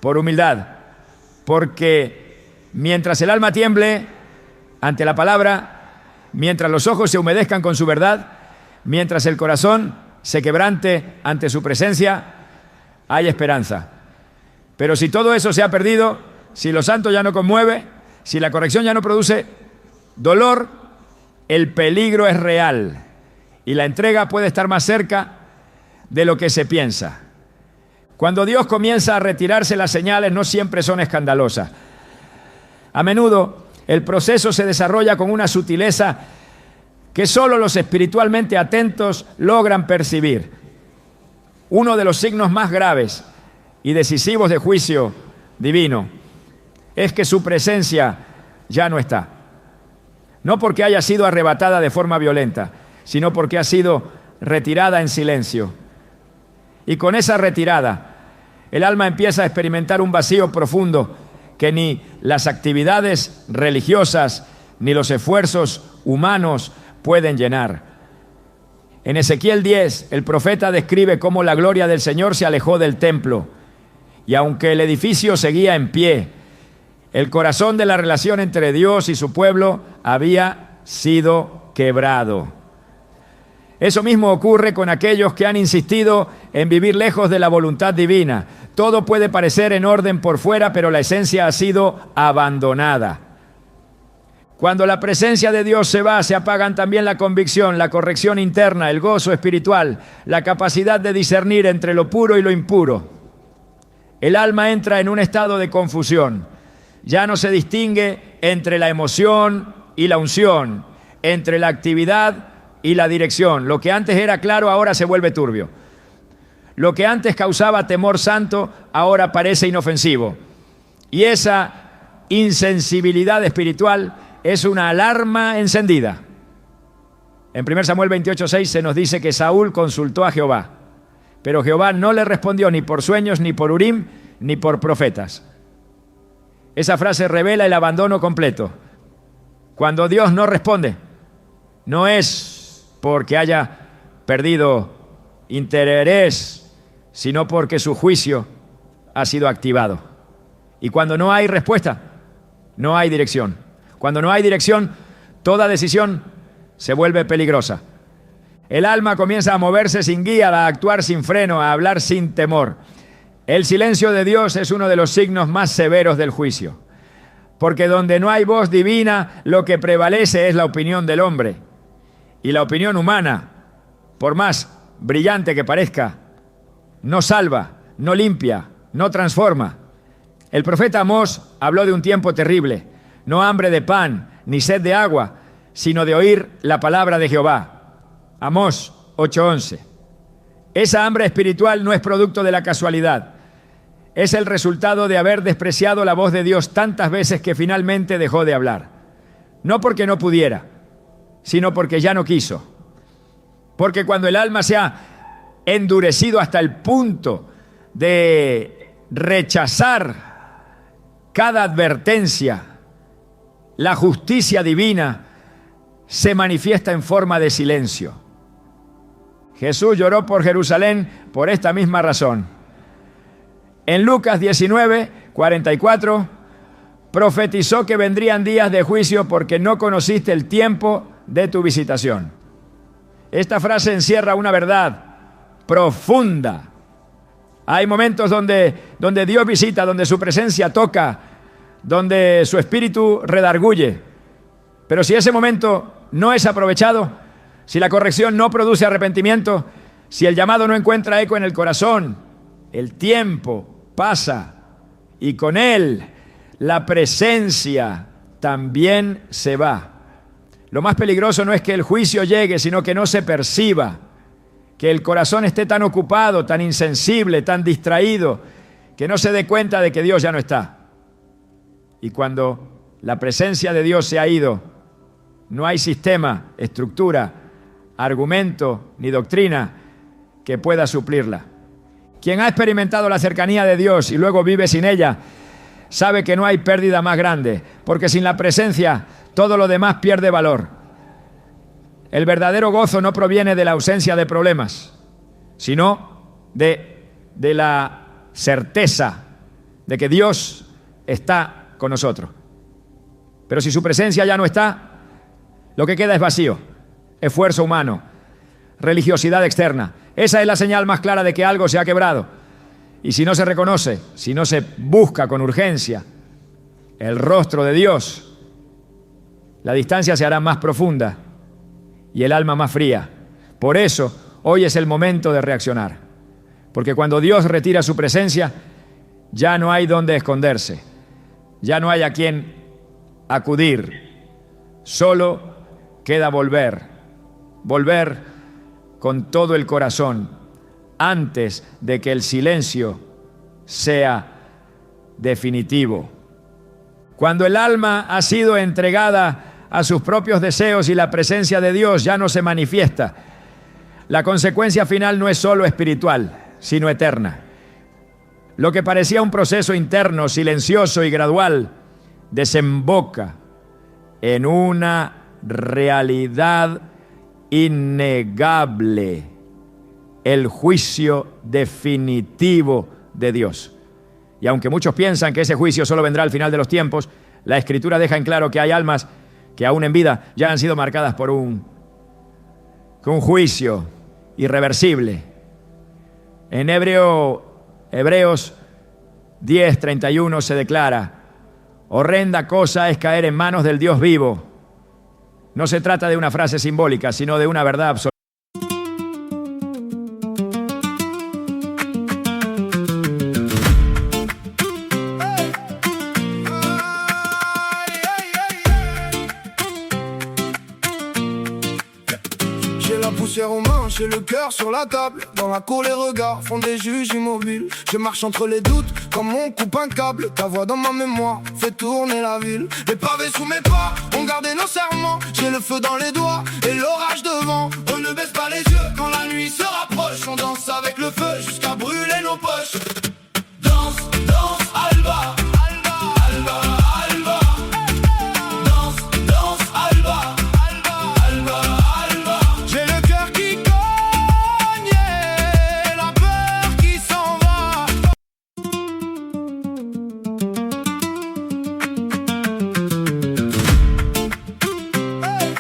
por humildad. Porque mientras el alma tiemble ante la palabra, mientras los ojos se humedezcan con su verdad, mientras el corazón se quebrante ante su presencia, hay esperanza. Pero si todo eso se ha perdido, si lo santo ya no conmueve, si la corrección ya no produce dolor, el peligro es real y la entrega puede estar más cerca de lo que se piensa. Cuando Dios comienza a retirarse, las señales no siempre son escandalosas. A menudo el proceso se desarrolla con una sutileza que solo los espiritualmente atentos logran percibir. Uno de los signos más graves y decisivos de juicio divino es que su presencia ya no está. No porque haya sido arrebatada de forma violenta, sino porque ha sido retirada en silencio. Y con esa retirada, el alma empieza a experimentar un vacío profundo que ni las actividades religiosas ni los esfuerzos humanos pueden llenar. En Ezequiel 10, el profeta describe cómo la gloria del Señor se alejó del templo. Y aunque el edificio seguía en pie, el corazón de la relación entre Dios y su pueblo había sido quebrado. Eso mismo ocurre con aquellos que han insistido en vivir lejos de la voluntad divina. Todo puede parecer en orden por fuera, pero la esencia ha sido abandonada. Cuando la presencia de Dios se va, se apagan también la convicción, la corrección interna, el gozo espiritual, la capacidad de discernir entre lo puro y lo impuro. El alma entra en un estado de confusión. Ya no se distingue entre la emoción y la unción, entre la actividad y la dirección. Lo que antes era claro ahora se vuelve turbio. Lo que antes causaba temor santo ahora parece inofensivo. Y esa insensibilidad espiritual es una alarma encendida. En 1 Samuel 28:6 se nos dice que Saúl consultó a Jehová, pero Jehová no le respondió ni por sueños, ni por Urim, ni por profetas. Esa frase revela el abandono completo. Cuando Dios no responde, no es porque haya perdido interés, sino porque su juicio ha sido activado. Y cuando no hay respuesta, no hay dirección. Cuando no hay dirección, toda decisión se vuelve peligrosa. El alma comienza a moverse sin guía, a actuar sin freno, a hablar sin temor. El silencio de Dios es uno de los signos más severos del juicio. Porque donde no hay voz divina, lo que prevalece es la opinión del hombre. Y la opinión humana, por más brillante que parezca, no salva, no limpia, no transforma. El profeta Amós habló de un tiempo terrible. No hambre de pan, ni sed de agua, sino de oír la palabra de Jehová. Amós 8:11. Esa hambre espiritual no es producto de la casualidad. Es el resultado de haber despreciado la voz de Dios tantas veces que finalmente dejó de hablar. No porque no pudiera, sino porque ya no quiso. Porque cuando el alma se ha endurecido hasta el punto de rechazar cada advertencia, la justicia divina se manifiesta en forma de silencio. Jesús lloró por Jerusalén por esta misma razón. En Lucas 19:44 profetizó que vendrían días de juicio porque no conociste el tiempo de tu visitación. Esta frase encierra una verdad profunda. Hay momentos donde Dios visita, donde su presencia toca, donde su espíritu redarguye. Pero si ese momento no es aprovechado, si la corrección no produce arrepentimiento, si el llamado no encuentra eco en el corazón, el tiempo pasa y con él la presencia también se va. Lo más peligroso no es que el juicio llegue, sino que no se perciba, que el corazón esté tan ocupado, tan insensible, tan distraído, que no se dé cuenta de que Dios ya no está. Y cuando la presencia de Dios se ha ido, no hay sistema, estructura, argumento ni doctrina que pueda suplirla. Quien ha experimentado la cercanía de Dios y luego vive sin ella, sabe que no hay pérdida más grande, porque sin la presencia todo lo demás pierde valor. El verdadero gozo no proviene de la ausencia de problemas, sino de la certeza de que Dios está con nosotros. Pero si su presencia ya no está, lo que queda es vacío, esfuerzo humano, religiosidad externa. Esa es la señal más clara de que algo se ha quebrado. Y si no se reconoce, si no se busca con urgencia el rostro de Dios, la distancia se hará más profunda y el alma más fría. Por eso, hoy es el momento de reaccionar. Porque cuando Dios retira su presencia, ya no hay dónde esconderse. Ya no hay a quien acudir. Solo queda volver con todo el corazón antes de que el silencio sea definitivo. Cuando el alma ha sido entregada a sus propios deseos y la presencia de Dios ya no se manifiesta, la consecuencia final no es solo espiritual, sino eterna. Lo que parecía un proceso interno, silencioso y gradual, desemboca en una realidad innegable, el juicio definitivo de Dios. Y aunque muchos piensan que ese juicio solo vendrá al final de los tiempos, la Escritura deja en claro que hay almas que aún en vida ya han sido marcadas por un juicio irreversible. En Hebreos 10:31 se declara: horrenda cosa es caer en manos del Dios vivo. No se trata de una frase simbólica, sino de una verdad absoluta. poussière aux manches et le cœur sur la table. Dans la cour les regards font des juges immobiles. Je marche entre les doutes comme on coupe un câble. Ta voix dans ma mémoire fait tourner la ville. Les pavés sous mes pas ont gardé nos serments. J'ai le feu dans les doigts et l'orage devant. On ne baisse pas les yeux quand la nuit se rapproche. On danse avec le feu jusqu'à brûler nos poches. Danse, danse, Alba, Alba, Alba, Alba. Danse, danse, Alba, Alba, Alba, Alba. J'ai le cœur qui cogne et la peur qui s'en va. Hey.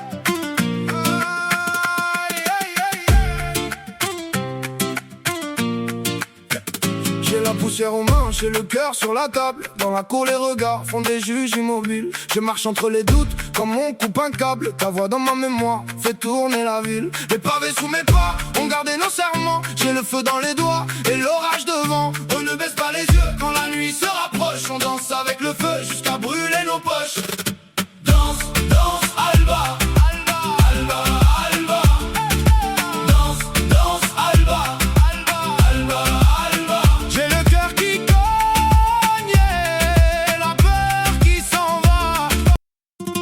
J'ai la poussière aux manches et le cœur sur la table. Dans la cour les regards font des juges immobiles. Je marche entre les doutes comme on coupe un câble. Ta voix dans ma mémoire fait tourner la ville. Les pavés sous mes pas ont gardé nos serments. J'ai le feu dans les doigts et l'orage devant. On ne baisse pas les yeux quand la nuit se rapproche. On danse avec le feu jusqu'à brûler nos poches. Danse, danse, Alba, Alba, Alba, Alba. Danse, danse, Alba, Alba, Alba, Alba. J'ai le cœur qui cogne et la peur qui s'en va. Hey.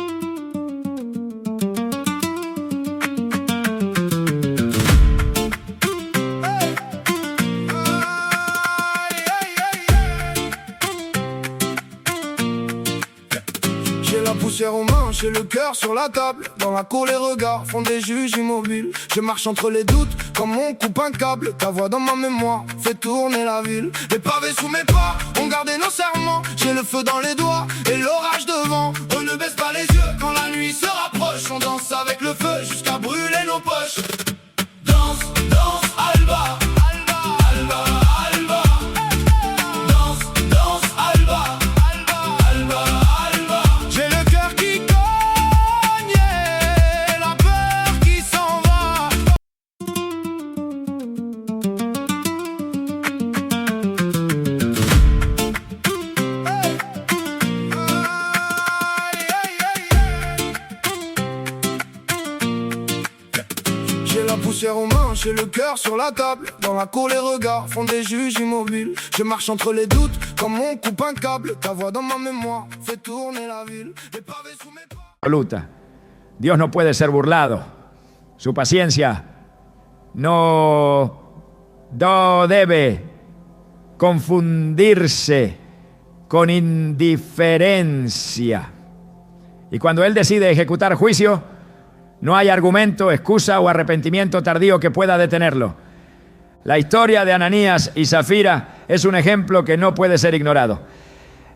J'ai la poussière aux manches et le cœur sur la table. Dans la cour les regards font des juges immobiles. Je marche entre les doutes comme on coupe un câble. Ta voix dans ma mémoire fait tourner la ville. Les pavés sous mes pas ont gardé nos serments. J'ai le feu dans les doigts et l'orage devant. On ne baisse pas les yeux quand la nuit se rapproche. On danse avec le feu jusqu'à brûler nos poches. Danse, danse, Alba, Alba, Alba, Alba. Danse, danse, Alba, Alba, Alba, Alba. J'ai le cœur qui cogne et la peur qui s'en va. Hey. J'ai la poussière aux manches et le cœur sur la table. Dans la cour les regards font des juges immobiles. Je marche entre les doutes comme on coupe un câble. Ta voix dans ma mémoire fait tourner la ville. Les pavés sous mes pas. Absoluta. Dios no puede ser burlado. Su paciencia no debe confundirse con indiferencia. Y cuando Él decide ejecutar juicio, no hay argumento, excusa o arrepentimiento tardío que pueda detenerlo. La historia de Ananías y Zafira es un ejemplo que no puede ser ignorado.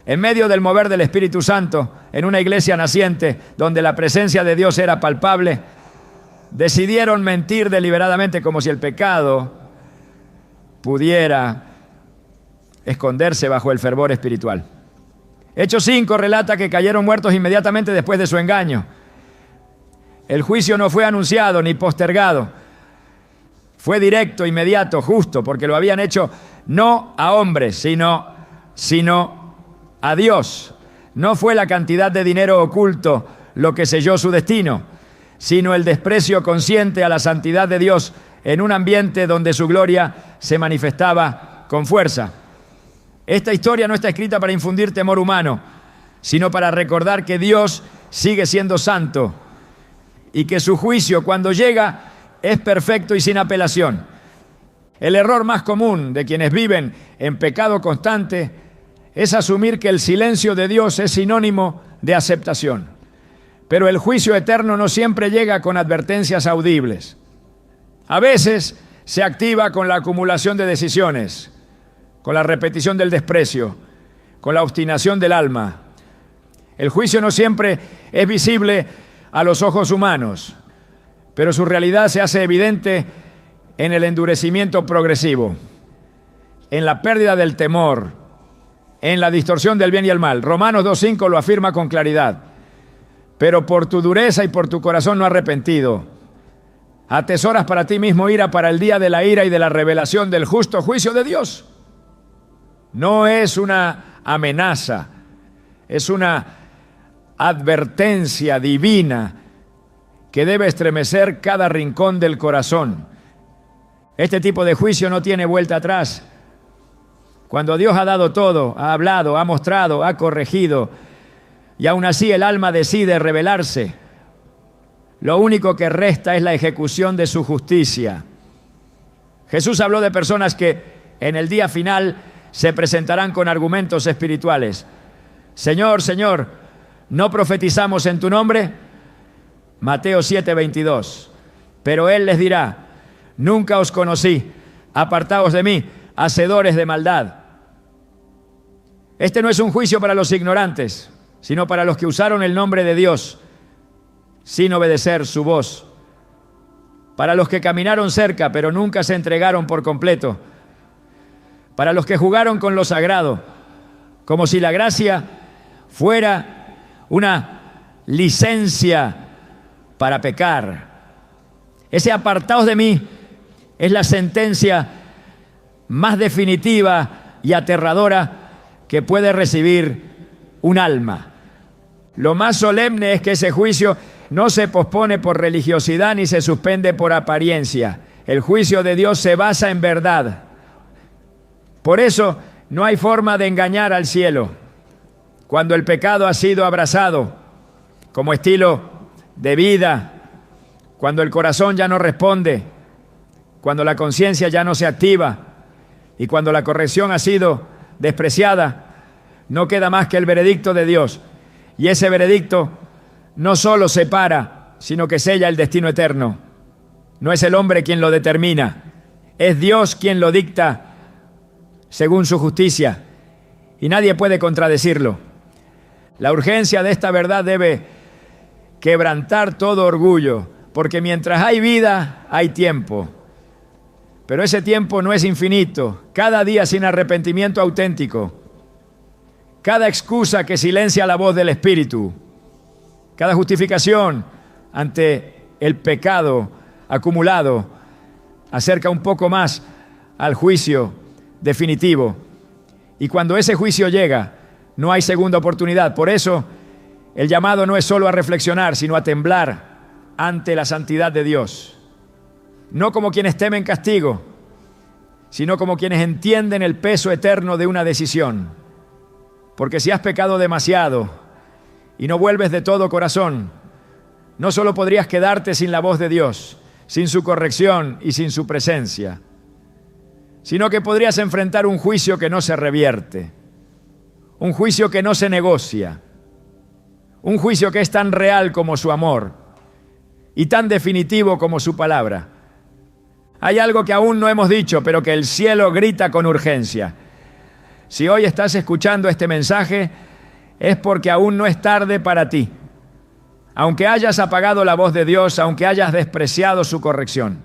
En medio del mover del Espíritu Santo, en una iglesia naciente donde la presencia de Dios era palpable, decidieron mentir deliberadamente como si el pecado pudiera esconderse bajo el fervor espiritual. Hechos 5 relata que cayeron muertos inmediatamente después de su engaño. El juicio no fue anunciado ni postergado. Fue directo, inmediato, justo, porque lo habían hecho no a hombres, sino a Dios. No fue la cantidad de dinero oculto lo que selló su destino, sino el desprecio consciente a la santidad de Dios en un ambiente donde su gloria se manifestaba con fuerza. Esta historia no está escrita para infundir temor humano, sino para recordar que Dios sigue siendo santo y que su juicio, cuando llega, es perfecto y sin apelación. El error más común de quienes viven en pecado constante es asumir que el silencio de Dios es sinónimo de aceptación. Pero el juicio eterno no siempre llega con advertencias audibles. A veces se activa con la acumulación de decisiones, con la repetición del desprecio, con la obstinación del alma. El juicio no siempre es visible a los ojos humanos, pero su realidad se hace evidente en el endurecimiento progresivo, en la pérdida del temor, en la distorsión del bien y el mal. Romanos 2:5 lo afirma con claridad. Pero por tu dureza y por tu corazón no arrepentido, atesoras para ti mismo ira para el día de la ira y de la revelación del justo juicio de Dios. No es una amenaza, es una advertencia divina que debe estremecer cada rincón del corazón. Este tipo de juicio no tiene vuelta atrás. Cuando Dios ha dado todo, ha hablado, ha mostrado, ha corregido, y aún así el alma decide rebelarse, lo único que resta es la ejecución de su justicia. Jesús habló de personas que en el día final se presentarán con argumentos espirituales. Señor, Señor, ¿no profetizamos en tu nombre? Mateo 7:22. Pero Él les dirá: nunca os conocí, apartaos de mí, hacedores de maldad. Este no es un juicio para los ignorantes, sino para los que usaron el nombre de Dios sin obedecer su voz. Para los que caminaron cerca, pero nunca se entregaron por completo. Para los que jugaron con lo sagrado, como si la gracia fuera una licencia para pecar. Ese apartaos de mí es la sentencia más definitiva y aterradora que puede recibir un alma. Lo más solemne es que ese juicio no se pospone por religiosidad ni se suspende por apariencia. El juicio de Dios se basa en verdad. Por eso no hay forma de engañar al cielo. Cuando el pecado ha sido abrazado como estilo de vida, cuando el corazón ya no responde, cuando la conciencia ya no se activa y cuando la corrección ha sido despreciada, no queda más que el veredicto de Dios. Y ese veredicto no solo separa, sino que sella el destino eterno. No es el hombre quien lo determina, es Dios quien lo dicta según su justicia, y nadie puede contradecirlo. La urgencia de esta verdad debe quebrantar todo orgullo, porque mientras hay vida, hay tiempo. Pero ese tiempo no es infinito. Cada día sin arrepentimiento auténtico, cada excusa que silencia la voz del Espíritu, cada justificación ante el pecado acumulado, acerca un poco más al juicio definitivo. Y cuando ese juicio llega, no hay segunda oportunidad. Por eso, el llamado no es solo a reflexionar, sino a temblar ante la santidad de Dios. No como quienes temen castigo, sino como quienes entienden el peso eterno de una decisión. Porque si has pecado demasiado y no vuelves de todo corazón, no solo podrías quedarte sin la voz de Dios, sin su corrección y sin su presencia, sino que podrías enfrentar un juicio que no se revierte, un juicio que no se negocia, un juicio que es tan real como su amor y tan definitivo como su palabra. Hay algo que aún no hemos dicho, pero que el cielo grita con urgencia. Si hoy estás escuchando este mensaje, es porque aún no es tarde para ti. Aunque hayas apagado la voz de Dios, aunque hayas despreciado su corrección,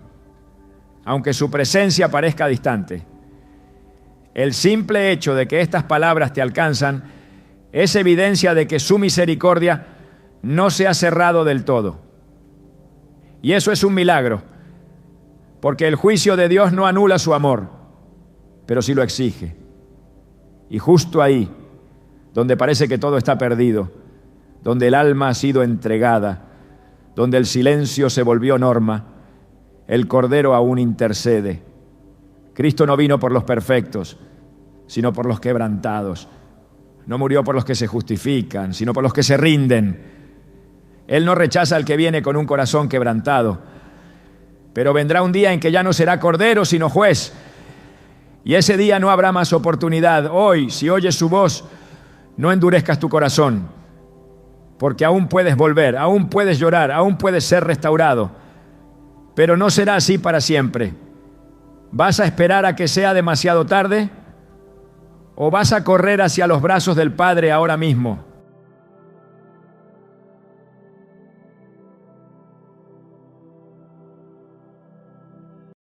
aunque su presencia parezca distante, el simple hecho de que estas palabras te alcanzan es evidencia de que su misericordia no se ha cerrado del todo. Y eso es un milagro, porque el juicio de Dios no anula su amor, pero sí lo exige. Y justo ahí, donde parece que todo está perdido, donde el alma ha sido entregada, donde el silencio se volvió norma, el Cordero aún intercede. Cristo no vino por los perfectos, sino por los quebrantados. No murió por los que se justifican, sino por los que se rinden. Él no rechaza al que viene con un corazón quebrantado, pero vendrá un día en que ya no será Cordero, sino juez. Y ese día no habrá más oportunidad. Hoy, si oyes su voz, no endurezcas tu corazón, porque aún puedes volver, aún puedes llorar, aún puedes ser restaurado. Pero no será así para siempre. ¿Vas a esperar a que sea demasiado tarde? ¿O vas a correr hacia los brazos del Padre ahora mismo?